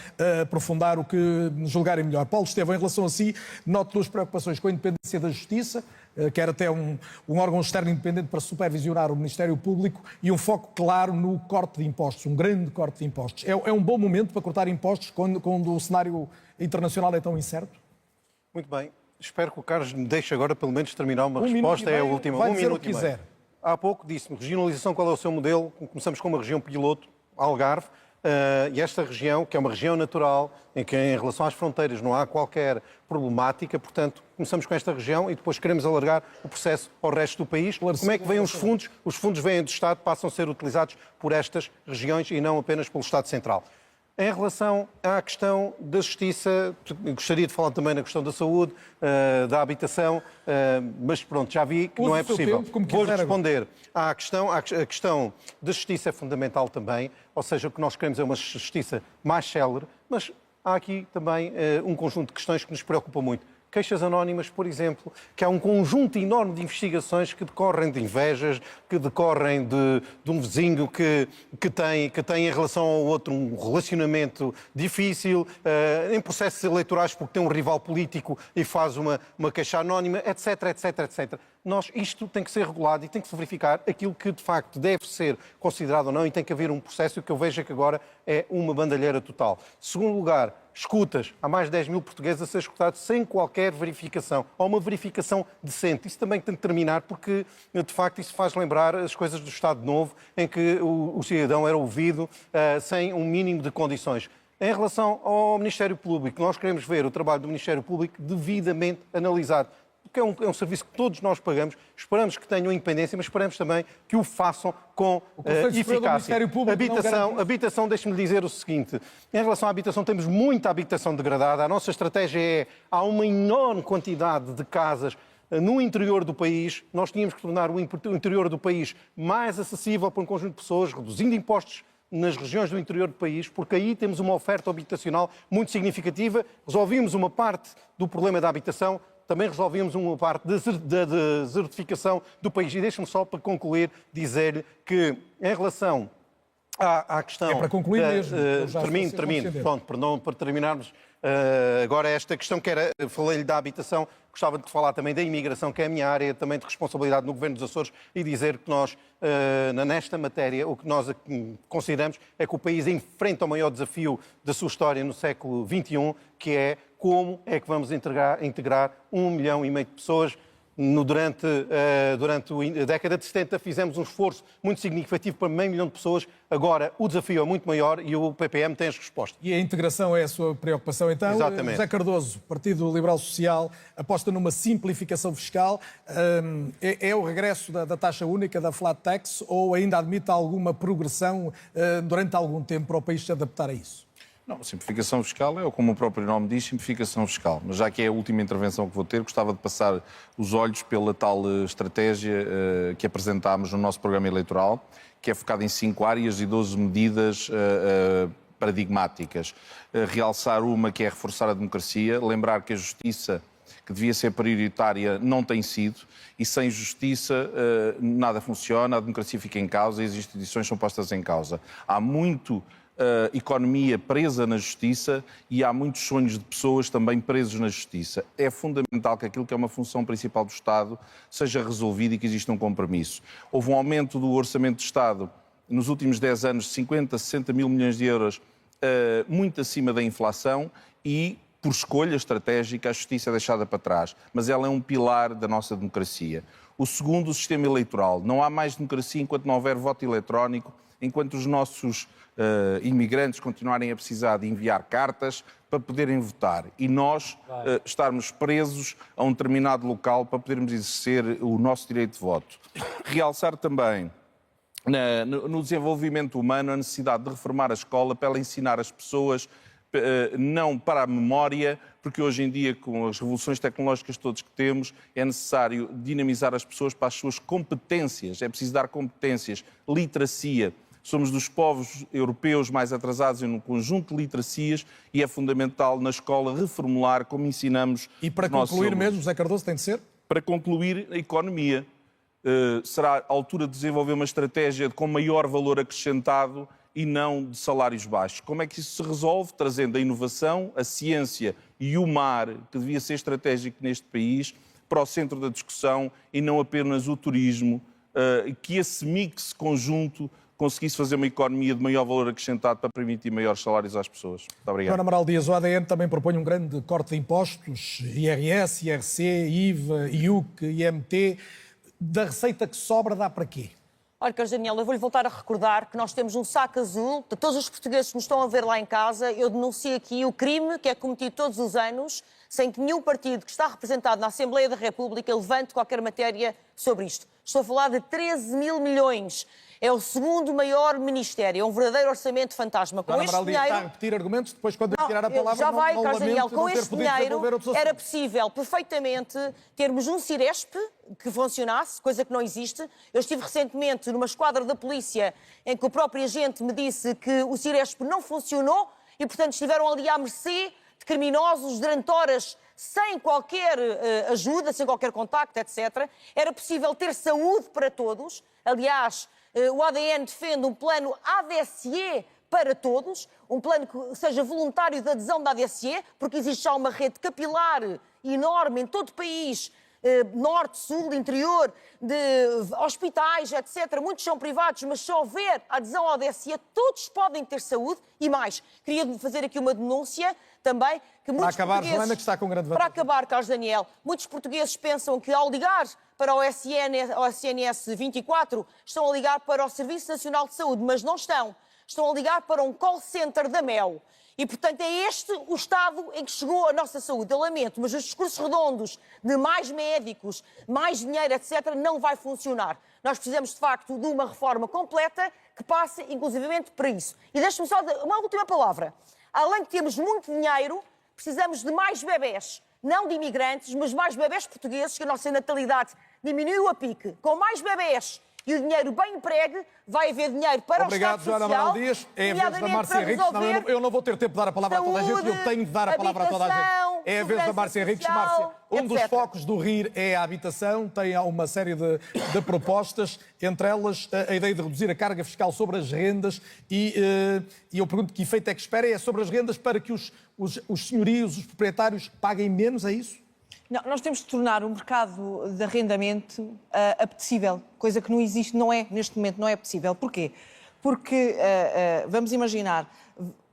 aprofundar o que julgarem melhor. Paulo Estevão, em relação a si, noto 2 preocupações com a independência da Justiça, quer até um órgão externo independente para supervisionar o Ministério Público, e um foco claro no corte de impostos, um grande corte de impostos. É um bom momento para cortar impostos quando o cenário internacional é tão incerto? Muito bem. Espero que o Carlos me deixe agora pelo menos terminar uma resposta. É a última. Vai dizer o que quiser. Há pouco disse-me regionalização, qual é o seu modelo? Começamos com uma região piloto, Algarve, e esta região, que é uma região natural, em que em relação às fronteiras não há qualquer problemática, portanto, começamos com esta região e depois queremos alargar o processo ao resto do país. Como é que vêm os fundos? Os fundos vêm do Estado, passam a ser utilizados por estas regiões e não apenas pelo Estado Central. Em relação à questão da justiça, gostaria de falar também na questão da saúde, da habitação, mas pronto, já vi que não é possível. Vou responder à questão. A questão da justiça é fundamental também, ou seja, o que nós queremos é uma justiça mais célere, mas há aqui também um conjunto de questões que nos preocupam muito. Queixas anónimas, por exemplo, que há um conjunto enorme de investigações que decorrem de invejas, que decorrem de um vizinho que tem em relação ao outro um relacionamento difícil, em processos eleitorais porque tem um rival político e faz uma queixa anónima, etc, etc, etc. Isto tem que ser regulado e tem que se verificar aquilo que de facto deve ser considerado ou não, e tem que haver um processo. E o que eu vejo é que agora é uma bandalheira total. Segundo lugar, escutas. Há mais de 10 mil portugueses a ser escutados sem qualquer verificação, ou uma verificação decente. Isso também tem que terminar, porque de facto isso faz lembrar as coisas do Estado Novo, em que o cidadão era ouvido sem um mínimo de condições. Em relação ao Ministério Público, nós queremos ver o trabalho do Ministério Público devidamente analisado, porque é um serviço que todos nós pagamos, esperamos que tenham independência, mas esperamos também que o façam com eficácia. Habitação, deixe-me dizer o seguinte, em relação à habitação, temos muita habitação degradada, a nossa estratégia há uma enorme quantidade de casas no interior do país, nós tínhamos que tornar o interior do país mais acessível para um conjunto de pessoas, reduzindo impostos nas regiões do interior do país, porque aí temos uma oferta habitacional muito significativa, resolvimos uma parte do problema da habitação, também resolvemos uma parte da desertificação do país. E deixe-me só, para concluir, dizer que, em relação à questão... É para concluir mesmo. Termino. Pronto, perdão, para terminarmos. Agora, esta questão que era... Falei-lhe da habitação, gostava de falar também da imigração, que é a minha área também de responsabilidade no Governo dos Açores, e dizer que nós, nesta matéria, o que nós consideramos é que o país enfrenta o maior desafio da sua história no século XXI, que é como é que vamos integrar 1,5 milhão de pessoas. Durante a década de 70 fizemos um esforço muito significativo para meio milhão de pessoas. Agora o desafio é muito maior e o PPM tem as respostas. E a integração é a sua preocupação, então? Exatamente. José Cardoso, Partido Liberal Social, aposta numa simplificação fiscal. É o regresso da taxa única, da flat tax, ou ainda admite alguma progressão durante algum tempo para o país se adaptar a isso? Não, simplificação fiscal é, como o próprio nome diz, simplificação fiscal. Mas já que é a última intervenção que vou ter, gostava de passar os olhos pela tal estratégia que apresentámos no nosso programa eleitoral, que é focada em 5 áreas e 12 medidas paradigmáticas. Realçar uma que é reforçar a democracia, lembrar que a justiça, que devia ser prioritária, não tem sido, e sem justiça nada funciona, a democracia fica em causa e as instituições são postas em causa. Há muito economia presa na justiça e há muitos sonhos de pessoas também presos na justiça. É fundamental que aquilo que é uma função principal do Estado seja resolvido e que exista um compromisso. Houve um aumento do orçamento do Estado nos últimos 10 anos de 50, 60 mil milhões de euros, muito acima da inflação, e por escolha estratégica a justiça é deixada para trás, mas ela é um pilar da nossa democracia. O segundo, o sistema eleitoral. Não há mais democracia enquanto não houver voto eletrónico enquanto os nossos imigrantes continuarem a precisar de enviar cartas para poderem votar e nós estarmos presos a um determinado local para podermos exercer o nosso direito de voto. Realçar também no desenvolvimento humano a necessidade de reformar a escola para ela ensinar as pessoas não para a memória, porque hoje em dia, com as revoluções tecnológicas todas que temos, é necessário dinamizar as pessoas para as suas competências. É preciso dar competências, literacia. Somos dos povos europeus mais atrasados em um conjunto de literacias e é fundamental na escola reformular como ensinamos. E para concluir mesmo, José Cardoso, tem de ser? Para concluir, a economia. Será a altura de desenvolver uma estratégia com maior valor acrescentado e não de salários baixos. Como é que isso se resolve? Trazendo a inovação, a ciência e o mar, que devia ser estratégico neste país, para o centro da discussão e não apenas o turismo, que esse mix conjunto conseguisse fazer uma economia de maior valor acrescentado para permitir maiores salários às pessoas. Muito obrigado. Joana Amaral Dias, o ADN também propõe um grande corte de impostos, IRS, IRC, IVA, IUC, IMT. Da receita que sobra dá para quê? Olha, Carlos Daniel, eu vou-lhe voltar a recordar que nós temos um saco azul de todos os portugueses que nos estão a ver lá em casa. Eu denuncio aqui o crime que é cometido todos os anos, sem que nenhum partido que está representado na Assembleia da República levante qualquer matéria sobre isto. Estou a falar de 13 mil milhões. É o segundo maior ministério, é um verdadeiro orçamento fantasma. Com este dinheiro... Está a repetir argumentos, depois quando eu tirar a palavra já vai, não Carlos Daniel, com este dinheiro era era possível perfeitamente termos um Ciresp que funcionasse, coisa que não existe. Eu estive recentemente numa esquadra da polícia em que o próprio agente me disse que o Ciresp não funcionou e, portanto, estiveram ali à mercê de criminosos durante horas sem qualquer ajuda, sem qualquer contacto, etc. Era possível ter saúde para todos. Aliás, o ADN defende um plano ADSE para todos, um plano que seja voluntário de adesão da ADSE, porque existe já uma rede capilar enorme em todo o país, norte, sul, interior, de hospitais, etc. Muitos são privados, mas se houver adesão à ADSE, todos podem ter saúde. E mais, queria fazer aqui uma denúncia também, que muitos portugueses... Joana, que está com grande vantagem. Para acabar, Carlos Daniel, muitos portugueses pensam que ao ligar para o SNS 24 estão a ligar para o Serviço Nacional de Saúde, mas não estão. Estão a ligar para um call center da Mel. E, portanto, é este o estado em que chegou a nossa saúde. Eu lamento, mas os discursos redondos de mais médicos, mais dinheiro, etc., não vai funcionar. Nós precisamos, de facto, de uma reforma completa que passe, inclusivamente, para isso. E deixe-me só uma última palavra. Além de termos muito dinheiro, precisamos de mais bebés. Não de imigrantes, mas mais bebés portugueses, que a nossa natalidade diminuiu a pique. Com mais bebés e o dinheiro bem empregue, vai haver dinheiro para o Estado Social. Obrigado, Joana Amaral Dias. É a vez da Márcia Henriques. Eu não vou ter tempo de dar a palavra a toda a gente. Eu tenho de dar a palavra a toda a gente. É a vez da Márcia Henriques. Márcia, um dos focos do RIR é a habitação. Tem uma série de propostas, entre elas a ideia de reduzir a carga fiscal sobre as rendas. E eu pergunto que efeito é que espera? É sobre as rendas para que os senhorios, os proprietários, paguem menos, é isso? Não, nós temos de tornar o mercado de arrendamento apetecível, coisa que não existe, não é, neste momento, não é possível. Porquê? Porque, vamos imaginar,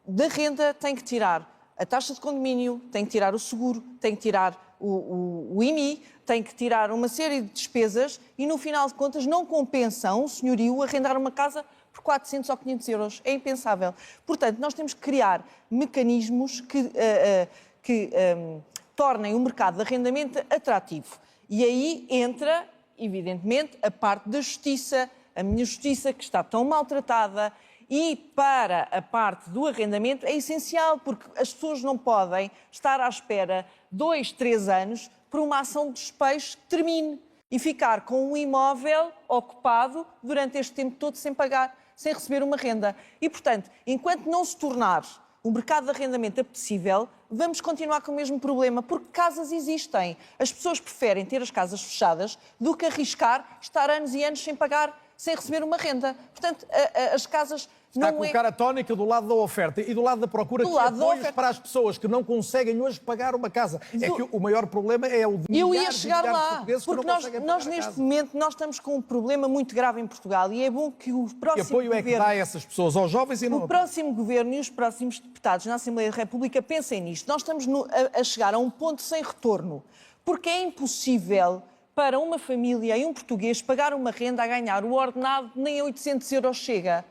da renda tem que tirar a taxa de condomínio, tem que tirar o seguro, tem que tirar o IMI, tem que tirar uma série de despesas e, no final de contas, não compensa um senhorio arrendar uma casa por 400 ou 500 euros. É impensável. Portanto, nós temos que criar mecanismos que tornem o mercado de arrendamento atrativo. E aí entra, evidentemente, a parte da justiça, a minha justiça que está tão maltratada, e para a parte do arrendamento é essencial, porque as pessoas não podem estar à espera 2, 3 anos por uma ação de despejo que termine e ficar com um imóvel ocupado durante este tempo todo sem pagar, sem receber uma renda. E, portanto, enquanto não se tornar o mercado de arrendamento apetecível, vamos continuar com o mesmo problema, porque casas existem. As pessoas preferem ter as casas fechadas do que arriscar estar anos e anos sem pagar, sem receber uma renda. Portanto, as casas Está a colocar a tónica do lado da oferta e do lado da procura de apoios para as pessoas que não conseguem hoje pagar uma casa. É que o maior problema é o de eu ia chegar lá, porque nós neste momento nós estamos com um problema muito grave em Portugal e é bom que o próximo apoio governo... é que dá a essas pessoas, aos jovens e não... O próximo governo e os próximos deputados na Assembleia da República pensem nisto. Nós estamos a chegar a um ponto sem retorno, porque é impossível para uma família e um português pagar uma renda a ganhar o ordenado nem a 800 euros chega.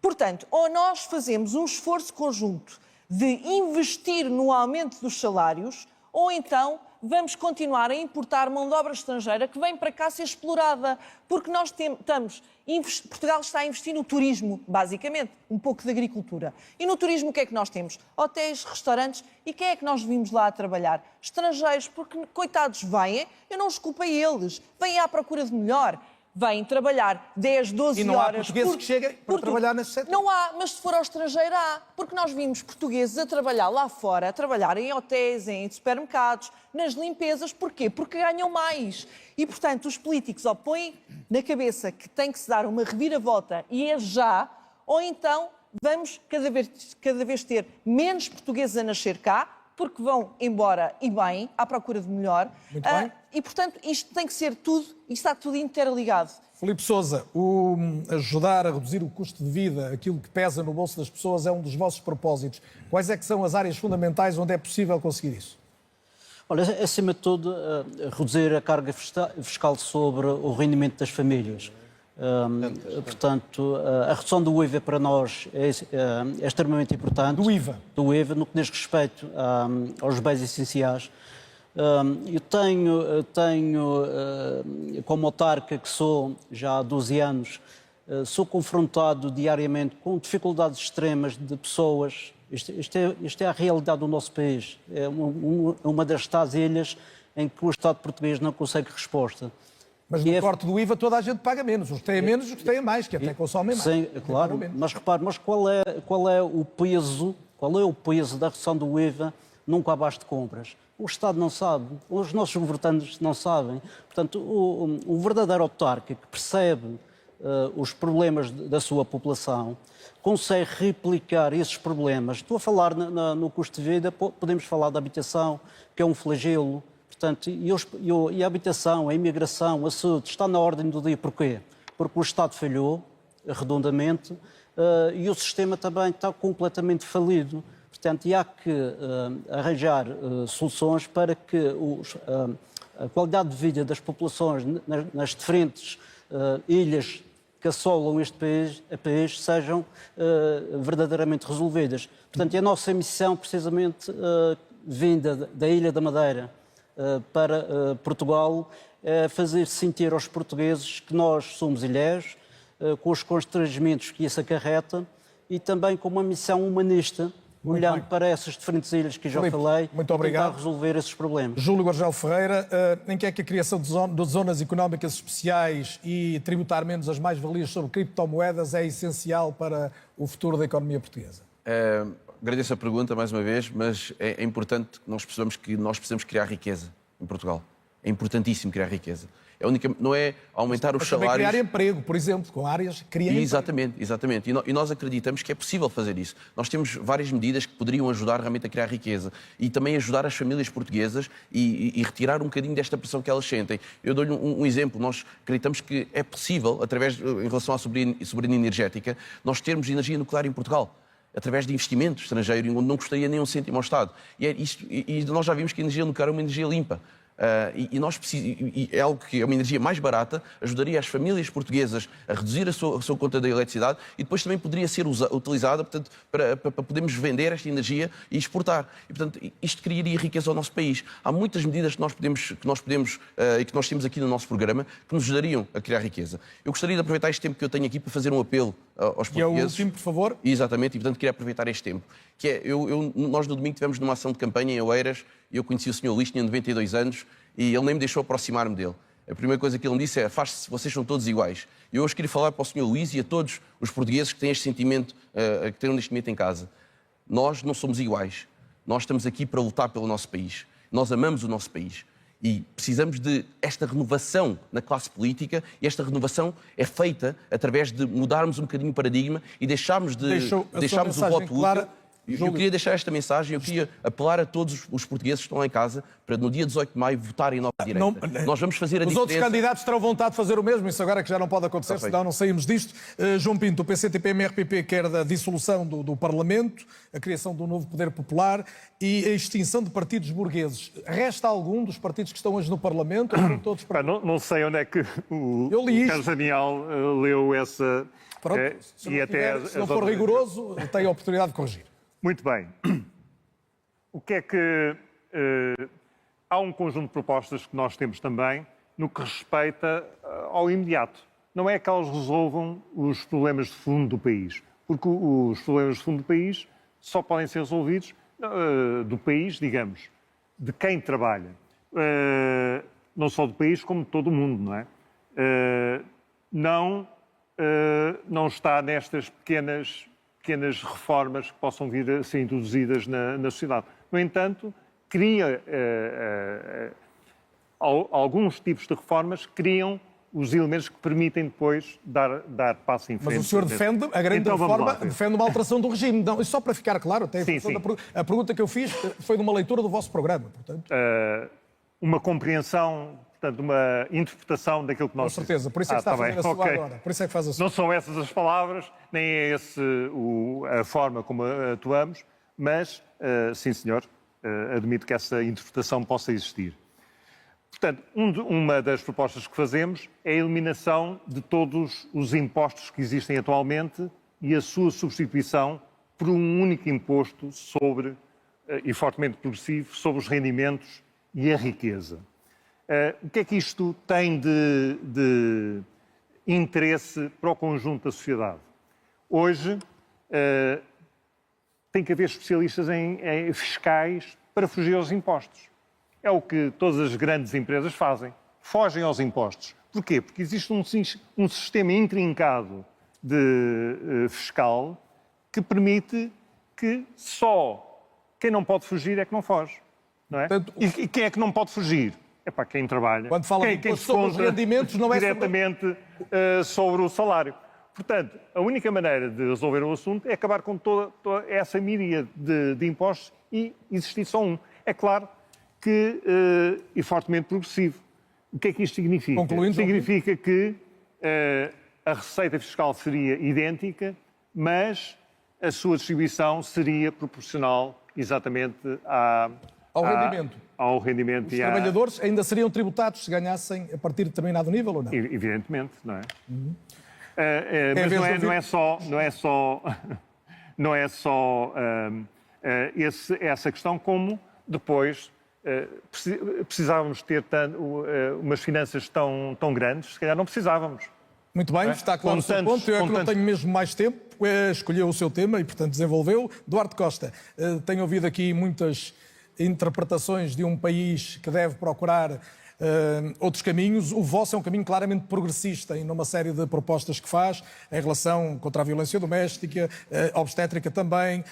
Portanto, ou nós fazemos um esforço conjunto de investir no aumento dos salários, ou então vamos continuar a importar mão de obra estrangeira que vem para cá ser explorada, porque nós Portugal está a investir no turismo, basicamente, um pouco de agricultura. E no turismo o que é que nós temos? Hotéis, restaurantes, e quem é que nós vimos lá a trabalhar? Estrangeiros, porque, coitados, vêm, eu não os culpo a eles, vêm à procura de melhor. Vêm trabalhar 10, 12 horas... E não há portugueses que cheguem para trabalhar nesse setor? Não há, mas se for ao estrangeiro há. Porque nós vimos portugueses a trabalhar lá fora, a trabalhar em hotéis, em supermercados, nas limpezas. Porquê? Porque ganham mais. E, portanto, os políticos ou põem na cabeça que tem que se dar uma reviravolta e é já, ou então vamos cada vez ter menos portugueses a nascer cá, porque vão embora e bem, à procura de melhor. Muito bem. E, portanto, isto tem que ser tudo, isto está tudo interligado. Filipe Sousa, ajudar a reduzir o custo de vida, aquilo que pesa no bolso das pessoas, é um dos vossos propósitos. Quais é que são as áreas fundamentais onde é possível conseguir isso? Olha, acima de tudo, reduzir a carga fiscal sobre o rendimento das famílias. Portanto, a redução do IVA para nós é extremamente importante. Do IVA? Do IVA, no que diz respeito aos bens essenciais. Eu tenho como autarca que sou já há 12 anos, sou confrontado diariamente com dificuldades extremas de pessoas. Isto é a realidade do nosso país. É uma das tais ilhas em que o Estado português não consegue resposta. Mas no corte do IVA toda a gente paga menos. Os que têm menos, os que têm mais, que até consomem mais. Sim, claro. Mas repare, qual é o peso da redução do IVA num cabaz de compras? O Estado não sabe, os nossos governantes não sabem. Portanto, o verdadeiro autarca que percebe os problemas da sua população consegue replicar esses problemas. Estou a falar no custo de vida, podemos falar da habitação, que é um flagelo. Portanto, e a habitação, a imigração, a saúde, está na ordem do dia. Porquê? Porque o Estado falhou redondamente e o sistema também está completamente falido. Portanto, há que arranjar soluções para que a qualidade de vida das populações nas diferentes ilhas que assolam este país sejam verdadeiramente resolvidas. Portanto, a nossa missão, precisamente, vinda da Ilha da Madeira para Portugal, é fazer sentir aos portugueses que nós somos ilhéus, com os constrangimentos que isso acarreta, e também com uma missão humanista, olhando para essas diferentes ilhas que já falei, muito obrigado. Tentar resolver esses problemas. Júlio Guargel Ferreira, em que é que a criação de zonas económicas especiais e tributar menos as mais-valias sobre criptomoedas é essencial para o futuro da economia portuguesa? Agradeço a pergunta mais uma vez, mas é importante que nós percebamos que nós precisamos criar riqueza em Portugal. É importantíssimo criar riqueza. Não é aumentar os salários... Também criar emprego, por exemplo, com áreas... Exatamente. E nós acreditamos que é possível fazer isso. Nós temos várias medidas que poderiam ajudar realmente a criar riqueza e também ajudar as famílias portuguesas e retirar um bocadinho desta pressão que elas sentem. Eu dou-lhe um exemplo. Nós acreditamos que é possível, em relação à soberania energética, nós termos energia nuclear em Portugal, através de investimento estrangeiro, onde não custaria nem um cêntimo ao Estado. E nós já vimos que a energia nuclear é uma energia limpa. É algo que é uma energia mais barata, ajudaria as famílias portuguesas a reduzir a sua conta da eletricidade e depois também poderia ser utilizada, portanto, para podermos vender esta energia e exportar. E, portanto, isto criaria riqueza ao nosso país. Há muitas medidas que nós podemos e que nós temos aqui no nosso programa que nos ajudariam a criar riqueza. Eu gostaria de aproveitar este tempo que eu tenho aqui para fazer um apelo aos portugueses. E é o último, por favor. Exatamente, e portanto queria aproveitar este tempo. Que é, nós no domingo tivemos numa ação de campanha em Oeiras e eu conheci o Sr. Luís, tinha 92 anos, e ele nem me deixou aproximar-me dele. A primeira coisa que ele me disse é: afaste-se, vocês são todos iguais. E eu hoje queria falar para o Sr. Luís e a todos os portugueses que têm este sentimento, que têm neste momento em casa. Nós não somos iguais. Nós estamos aqui para lutar pelo nosso país. Nós amamos o nosso país. E precisamos de esta renovação na classe política, e esta renovação é feita através de mudarmos um bocadinho o paradigma e deixarmos o voto útil. Eu queria deixar esta mensagem, eu queria apelar a todos os portugueses que estão lá em casa para no dia 18 de maio votarem em Nova Direita. Nós vamos fazer a diferença. Os outros candidatos terão vontade de fazer o mesmo, isso agora que já não pode acontecer, senão não saímos disto. João Pinto, o PCTP-MRPP quer da dissolução do Parlamento, a criação de um novo poder popular e a extinção de partidos burgueses. Resta algum dos partidos que estão hoje no Parlamento? Ou todos não sei onde é que o Carlos Daniel leu essa Pronto, se não for rigoroso, tem a oportunidade de corrigir. Muito bem. O que é que... há um conjunto de propostas que nós temos também no que respeita ao imediato. Não é que elas resolvam os problemas de fundo do país, porque os problemas de fundo do país só podem ser resolvidos do país, digamos, de quem trabalha. Não só do país, como de todo o mundo, não é? Não está nestas pequenas reformas que possam vir a ser introduzidas na sociedade. No entanto, cria alguns tipos de reformas que criam os elementos que permitem depois dar passo em frente. Mas o senhor defende a grande reforma, defende uma alteração do regime. Não, só para ficar claro, até a pergunta que eu fiz foi de uma leitura do vosso programa. Portanto. Uma compreensão, portanto, uma interpretação daquilo que nós... Com certeza, por isso é que está a fazer a sua agora. Por isso é que faz a sua. Não são essas as palavras, nem é a forma como atuamos, mas, sim senhor, admito que essa interpretação possa existir. Portanto, uma das propostas que fazemos é a eliminação de todos os impostos que existem atualmente e a sua substituição por um único imposto e fortemente progressivo, sobre os rendimentos e a riqueza. O que é que isto tem de interesse para o conjunto da sociedade? Hoje, tem que haver especialistas em fiscais para fugir aos impostos. É o que todas as grandes empresas fazem. Fogem aos impostos. Porquê? Porque existe um sistema intrincado fiscal que permite que só quem não pode fugir é que não foge. Não é? Portanto, e quem é que não pode fugir? É para quem trabalha. Quando fala de sobre os rendimentos, não é diretamente sobre o salário. Portanto, a única maneira de resolver o assunto é acabar com toda essa míria de impostos e existir só um. É claro que é fortemente progressivo. O que é que isto significa? Significa que a receita fiscal seria idêntica, mas a sua distribuição seria proporcional exatamente ao rendimento. Os trabalhadores ainda seriam tributados se ganhassem a partir de determinado nível ou não? Evidentemente, não é? Mas não é só essa questão, como depois precisávamos ter umas finanças tão grandes, se calhar não precisávamos. Muito bem, está claro o seu ponto. Eu é que não tenho mesmo mais tempo, escolheu o seu tema e, portanto, desenvolveu. Duarte Costa, tenho ouvido aqui muitas interpretações de um país que deve procurar outros caminhos. O vosso é um caminho claramente progressista em uma série de propostas que faz em relação contra a violência doméstica, obstétrica também,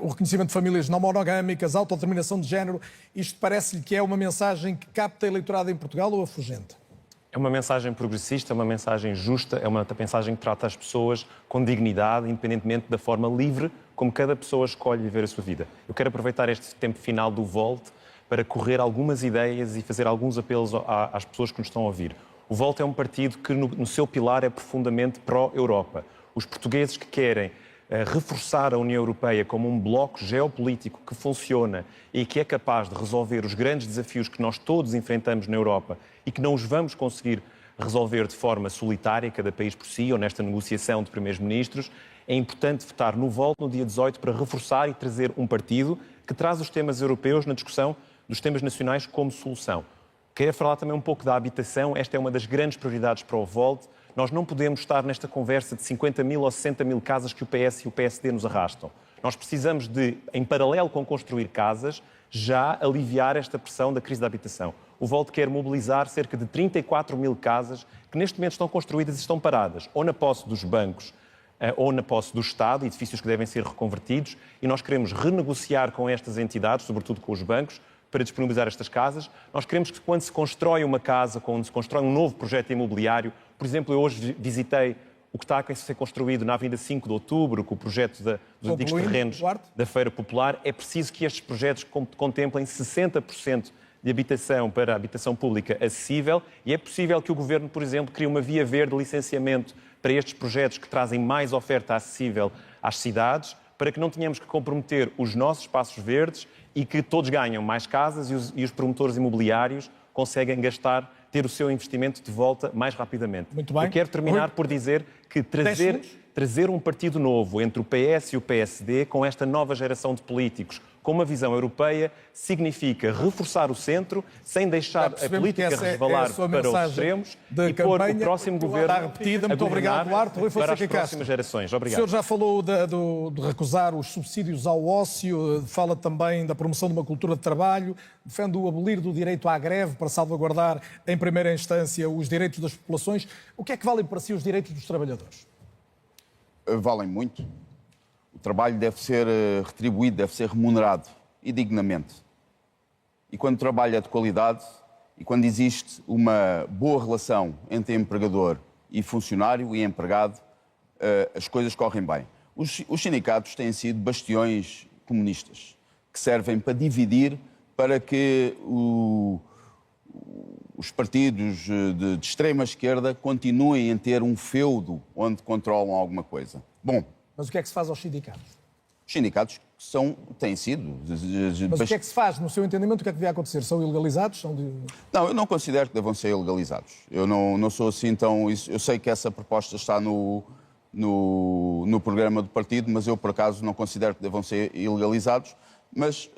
o reconhecimento de famílias não monogâmicas, a autodeterminação de género. Isto parece-lhe que é uma mensagem que capta eleitorado em Portugal ou afugente? É uma mensagem progressista, é uma mensagem justa, é uma mensagem que trata as pessoas com dignidade, independentemente da forma livre como cada pessoa escolhe viver a sua vida. Eu quero aproveitar este tempo final do Volt para correr algumas ideias e fazer alguns apelos às pessoas que nos estão a ouvir. O Volt é um partido que, no seu pilar, é profundamente pró-Europa. Os portugueses que querem reforçar a União Europeia como um bloco geopolítico que funciona e que é capaz de resolver os grandes desafios que nós todos enfrentamos na Europa e que não os vamos conseguir resolver de forma solitária, cada país por si, ou nesta negociação de primeiros-ministros, é importante votar no Volt no dia 18 para reforçar e trazer um partido que traz os temas europeus na discussão dos temas nacionais como solução. Quero falar também um pouco da habitação. Esta é uma das grandes prioridades para o Volt. Nós não podemos estar nesta conversa de 50 mil ou 60 mil casas que o PS e o PSD nos arrastam. Nós precisamos de, em paralelo com construir casas, já aliviar esta pressão da crise da habitação. O Volt quer mobilizar cerca de 34 mil casas que neste momento estão construídas e estão paradas, ou na posse dos bancos, ou na posse do Estado, edifícios que devem ser reconvertidos, e nós queremos renegociar com estas entidades, sobretudo com os bancos, para disponibilizar estas casas. Nós queremos que quando se constrói uma casa, quando se constrói um novo projeto imobiliário, por exemplo, eu hoje visitei o que está a ser construído na Avenida 5 de Outubro, com o projeto dos antigos terrenos da Feira Popular, é preciso que estes projetos contemplem 60% de habitação para a habitação pública acessível e é possível que o Governo, por exemplo, crie uma via verde de licenciamento para estes projetos que trazem mais oferta acessível às cidades, para que não tenhamos que comprometer os nossos espaços verdes e que todos ganham mais casas e os promotores imobiliários conseguem ter o seu investimento de volta mais rapidamente. Muito bem. Eu quero terminar por dizer que trazer um partido novo entre o PS e o PSD, com esta nova geração de políticos, com uma visão europeia, significa reforçar o centro, sem deixar a política resvalar para os extremos e pôr o próximo governo repetida. Muito obrigado, Duarte. Rui para as Fonseca próximas Castro. gerações. O Obrigado. senhor já falou de recusar os subsídios ao ócio, fala também da promoção de uma cultura de trabalho, defende o abolir do direito à greve para salvaguardar, em primeira instância, os direitos das populações. O que é que valem para si os direitos dos trabalhadores? Valem muito. O trabalho deve ser retribuído, deve ser remunerado e dignamente. E quando o trabalho é de qualidade e quando existe uma boa relação entre empregador e funcionário e empregado, as coisas correm bem. Os sindicatos têm sido bastiões comunistas que servem para dividir, para que os partidos de extrema esquerda continuem a ter um feudo onde controlam alguma coisa. Bom. Mas o que é que se faz aos sindicatos? Os sindicatos têm sido... Mas o que é que se faz, no seu entendimento, o que é que devia acontecer? São ilegalizados? Não, eu não considero que devam ser ilegalizados. Eu não sou assim tão... Eu sei que essa proposta está no programa do partido, mas eu, por acaso, não considero que devam ser ilegalizados, mas...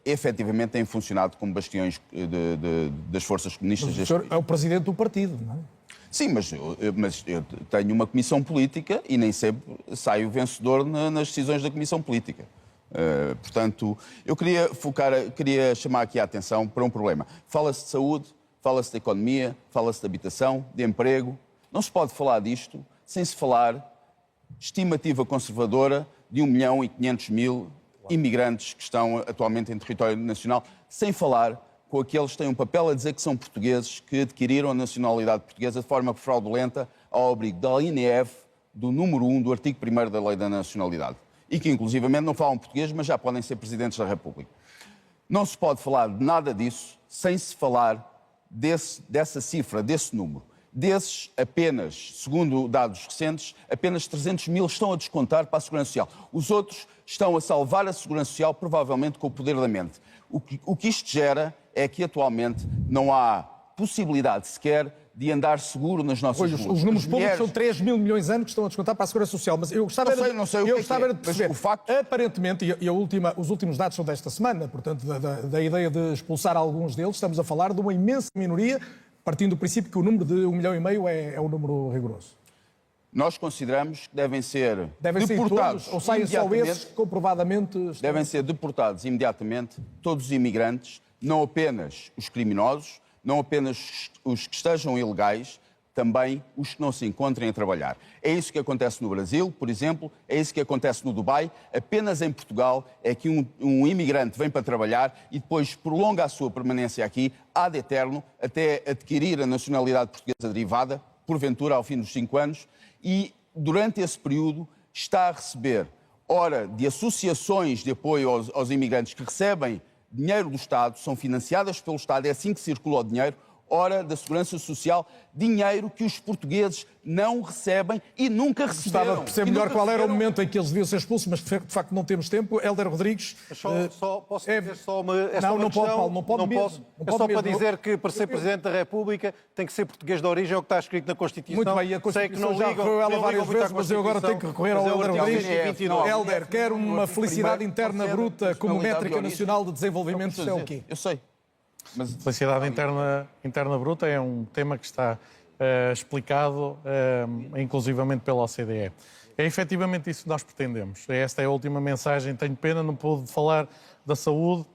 efetivamente têm funcionado como bastiões das forças comunistas. Mas o senhor é o presidente do partido, não é? Sim, mas eu tenho uma comissão política e nem sempre saio vencedor nas decisões da comissão política. Portanto, eu queria chamar aqui a atenção para um problema. Fala-se de saúde, fala-se de economia, fala-se de habitação, de emprego. Não se pode falar disto sem se falar estimativa conservadora de 1.500.000 imigrantes que estão atualmente em território nacional, sem falar com aqueles que têm um papel a dizer que são portugueses, que adquiriram a nacionalidade portuguesa de forma fraudulenta ao abrigo da linha F do número 1 do artigo 1º da Lei da Nacionalidade. E que, inclusivamente, não falam português, mas já podem ser presidentes da República. Não se pode falar de nada disso sem se falar dessa cifra, desse número. Desses, apenas, segundo dados recentes, apenas 300.000 estão a descontar para a Segurança Social. Os outros estão a salvar a Segurança Social, provavelmente com o poder da mente. O que isto gera é que, atualmente, não há possibilidade sequer de andar seguro nas nossas ruas. Os números públicos são 3 mil milhões de anos que estão a descontar para a Segurança Social, mas eu gostava de perceber, aparentemente, os últimos dados são desta semana, portanto, da ideia de expulsar alguns deles, estamos a falar de uma imensa minoria, partindo do princípio que o número de 1,5 milhão é um número rigoroso. Nós consideramos que devem ser deportados todos, ou saem só esses que comprovadamente... Devem ser deportados imediatamente todos os imigrantes, não apenas os criminosos, não apenas os que estejam ilegais, também os que não se encontrem a trabalhar. É isso que acontece no Brasil, por exemplo, é isso que acontece no Dubai. Apenas em Portugal é que um imigrante vem para trabalhar e depois prolonga a sua permanência aqui ad eterno até adquirir a nacionalidade portuguesa derivada, porventura ao fim dos 5 anos, e durante esse período está a receber, ora, de associações de apoio aos imigrantes que recebem dinheiro do Estado, são financiadas pelo Estado, é assim que circula o dinheiro, ora da Segurança Social, dinheiro que os portugueses não recebem e nunca receberam. Gostava de perceber melhor qual era o momento em que eles deviam ser expulsos, mas de facto não temos tempo. Hélder Rodrigues... Posso dizer só esta não questão? Pode, Paulo, não pode mesmo. Posso. É só para dizer que para ser Presidente da República tem que ser português de origem, é o que está escrito na Constituição. Muito bem, a Constituição já recorreu a ela várias vezes, mas eu agora tenho que recorrer ao Hélder Rodrigues. Hélder, quer uma felicidade interna bruta como métrica nacional de desenvolvimento, isso é o quê? Eu sei. Mas... Felicidade interna bruta é um tema que está explicado inclusivamente pela OCDE. É efetivamente isso que nós pretendemos. Esta é a última mensagem. Tenho pena, não pude falar da saúde.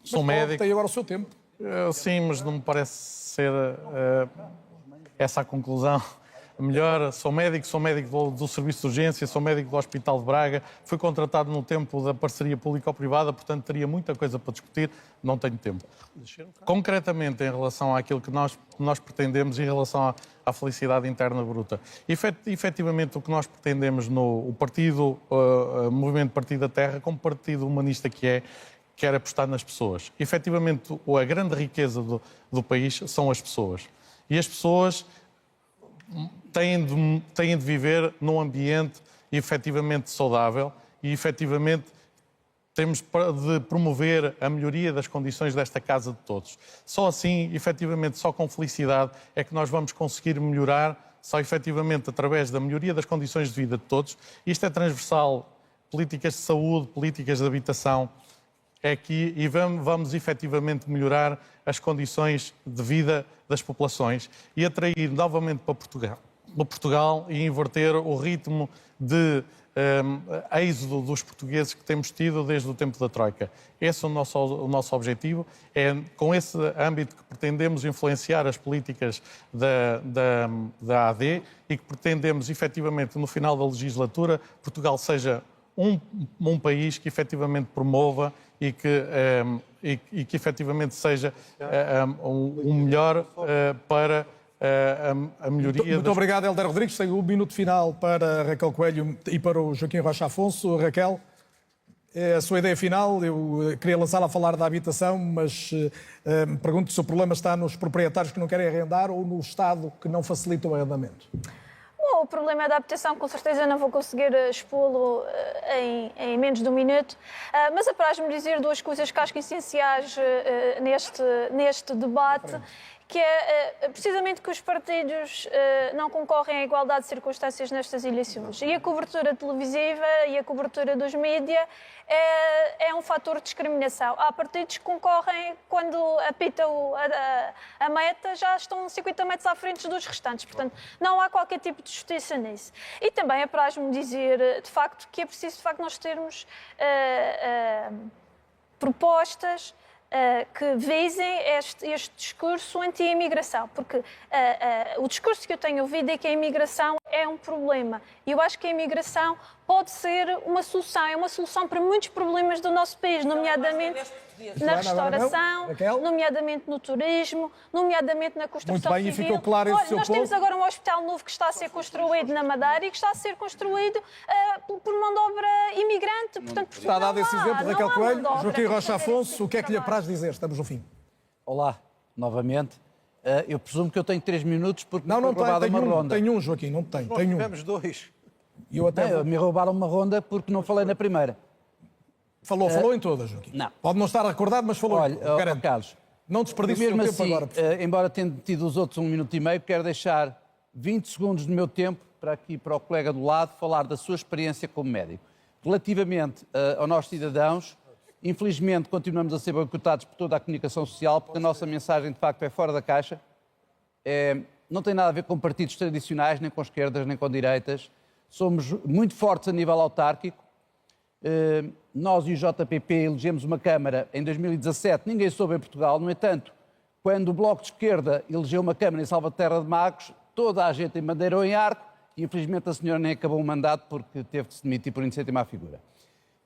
Sou médico. Tem agora o seu tempo. Sim, mas não me parece ser essa a conclusão. Melhor, sou médico do Serviço de Urgência, sou médico do Hospital de Braga, fui contratado no tempo da parceria público-privada, portanto teria muita coisa para discutir, não tenho tempo. Concretamente, em relação àquilo que nós pretendemos, em relação à felicidade interna bruta, efetivamente o que nós pretendemos no partido, Movimento Partido da Terra, como partido humanista que é, quer apostar nas pessoas. Efetivamente, a grande riqueza do país são as pessoas. E as pessoas têm de viver num ambiente efetivamente saudável e efetivamente temos de promover a melhoria das condições desta casa de todos. Só assim, efetivamente, só com felicidade é que nós vamos conseguir melhorar, só efetivamente através da melhoria das condições de vida de todos. Isto é transversal, políticas de saúde, políticas de habitação, é aqui e vamos efetivamente melhorar as condições de vida das populações e atrair novamente para Portugal e inverter o ritmo de êxodo dos portugueses que temos tido desde o tempo da Troika. Esse é o nosso objetivo. É com esse âmbito que pretendemos influenciar as políticas da AD e que pretendemos, efetivamente, no final da legislatura, Portugal seja um país que efetivamente promova e que efetivamente seja o melhor para a melhoria... Muito obrigado, Helder Rodrigues. Tem o minuto final para Raquel Coelho e para o Joaquim Rocha Afonso. Raquel, a sua ideia final, eu queria lançá-la a falar da habitação, mas me pergunto se o problema está nos proprietários que não querem arrendar ou no Estado que não facilita o arrendamento. Bom, o problema da habitação, com certeza não vou conseguir expô-lo em menos de um minuto, mas apraz-me dizer duas coisas que acho que essenciais neste debate, que é precisamente que os partidos não concorrem à igualdade de circunstâncias nestas eleições. E a cobertura televisiva e a cobertura dos mídias é um fator de discriminação. Há partidos que concorrem, quando apita a meta, já estão 50 metros à frente dos restantes. Portanto, não há qualquer tipo de justiça nisso. E também apraz-me dizer, de facto, que é preciso, de facto, nós termos propostas que visem este discurso anti-imigração, porque o discurso que eu tenho ouvido é que a imigração é um problema. E eu acho que a imigração pode ser uma solução, é uma solução para muitos problemas do nosso país, nomeadamente na restauração, nomeadamente no turismo, nomeadamente na construção civil. Muito bem, e ficou claro esse seu Nós temos agora um hospital novo que está a ser construído na Madeira e que está a ser construído por mão de obra imigrante. Portanto, está dado esse exemplo, Raquel Coelho. Joaquim Rocha Afonso, o que é que lhe apraz dizer? Estamos no fim. Olá, novamente. Eu presumo que eu tenho 3 minutos porque não me roubaram uma ronda. Tem um, Joaquim, não tem. Tem um. Tivemos 2. Me roubaram uma ronda porque não falei na primeira. Falou em todas, Joaquim. Não. Pode não estar recordado, mas falou. Olha, Carlos, não desperdice o seu tempo assim, agora. embora tenha tido os outros 1 minuto e meio, quero deixar 20 segundos do meu tempo para o colega do lado falar da sua experiência como médico. Relativamente aos nossos cidadãos, infelizmente continuamos a ser boicotados por toda a comunicação social, porque a nossa mensagem de facto é fora da caixa. Não tem nada a ver com partidos tradicionais, nem com esquerdas, nem com direitas. Somos muito fortes a nível autárquico. Nós e o JPP elegemos uma Câmara em 2017, ninguém soube em Portugal. No entanto, quando o Bloco de Esquerda elegeu uma Câmara em Salvaterra de Magos, toda a gente embandeirou em arco e infelizmente a senhora nem acabou o mandato porque teve de se demitir por iniciativa à figura.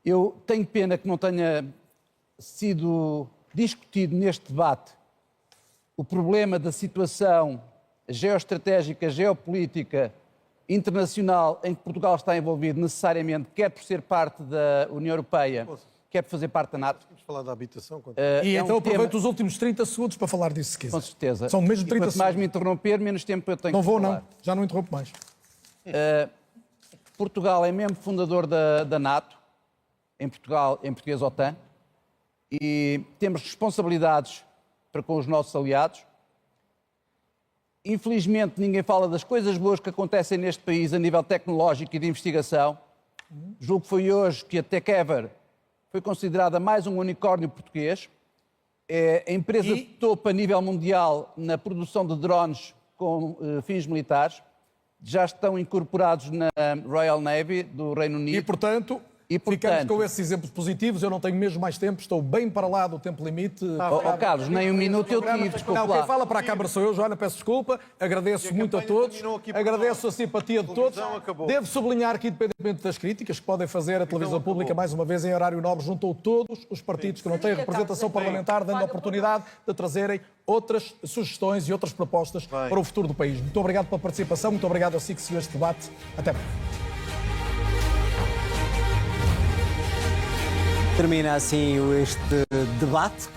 Eu tenho pena que não tenha sido discutido neste debate o problema da situação geoestratégica, geopolítica, internacional em que Portugal está envolvido necessariamente, quer por ser parte da União Europeia, quer por fazer parte da NATO. Vamos falar da habitação. E então aproveito os últimos 30 segundos para falar disso, se quiser. Com certeza. São mesmo 30 segundos. Quanto mais me interromper, menos tempo eu tenho não que vou, falar. não. Já não interrompo mais. Portugal é membro fundador da NATO, em português OTAN, e temos responsabilidades para com os nossos aliados. Infelizmente, ninguém fala das coisas boas que acontecem neste país a nível tecnológico e de investigação. Julgo que foi hoje que a TechEver foi considerada mais um unicórnio português. É a empresa de topo a nível mundial na produção de drones com fins militares. Já estão incorporados na Royal Navy do Reino Unido. E, portanto, ficamos com esses exemplos positivos. Eu não tenho mesmo mais tempo, estou bem para lá do tempo limite. Carlos, nem 1 minuto eu tive, desculpa lá. Quem fala para a Câmara sou eu, Joana, peço desculpa. Agradeço muito a todos, agradeço a simpatia de todos. Devo sublinhar que, independentemente das críticas que podem fazer, a televisão pública, mais uma vez, em horário nobre, juntou todos os partidos que não têm representação parlamentar, dando a oportunidade de trazerem outras sugestões e outras propostas para o futuro do país. Muito obrigado pela participação, muito obrigado a si que seguiu este debate. Até breve. Termina assim este debate.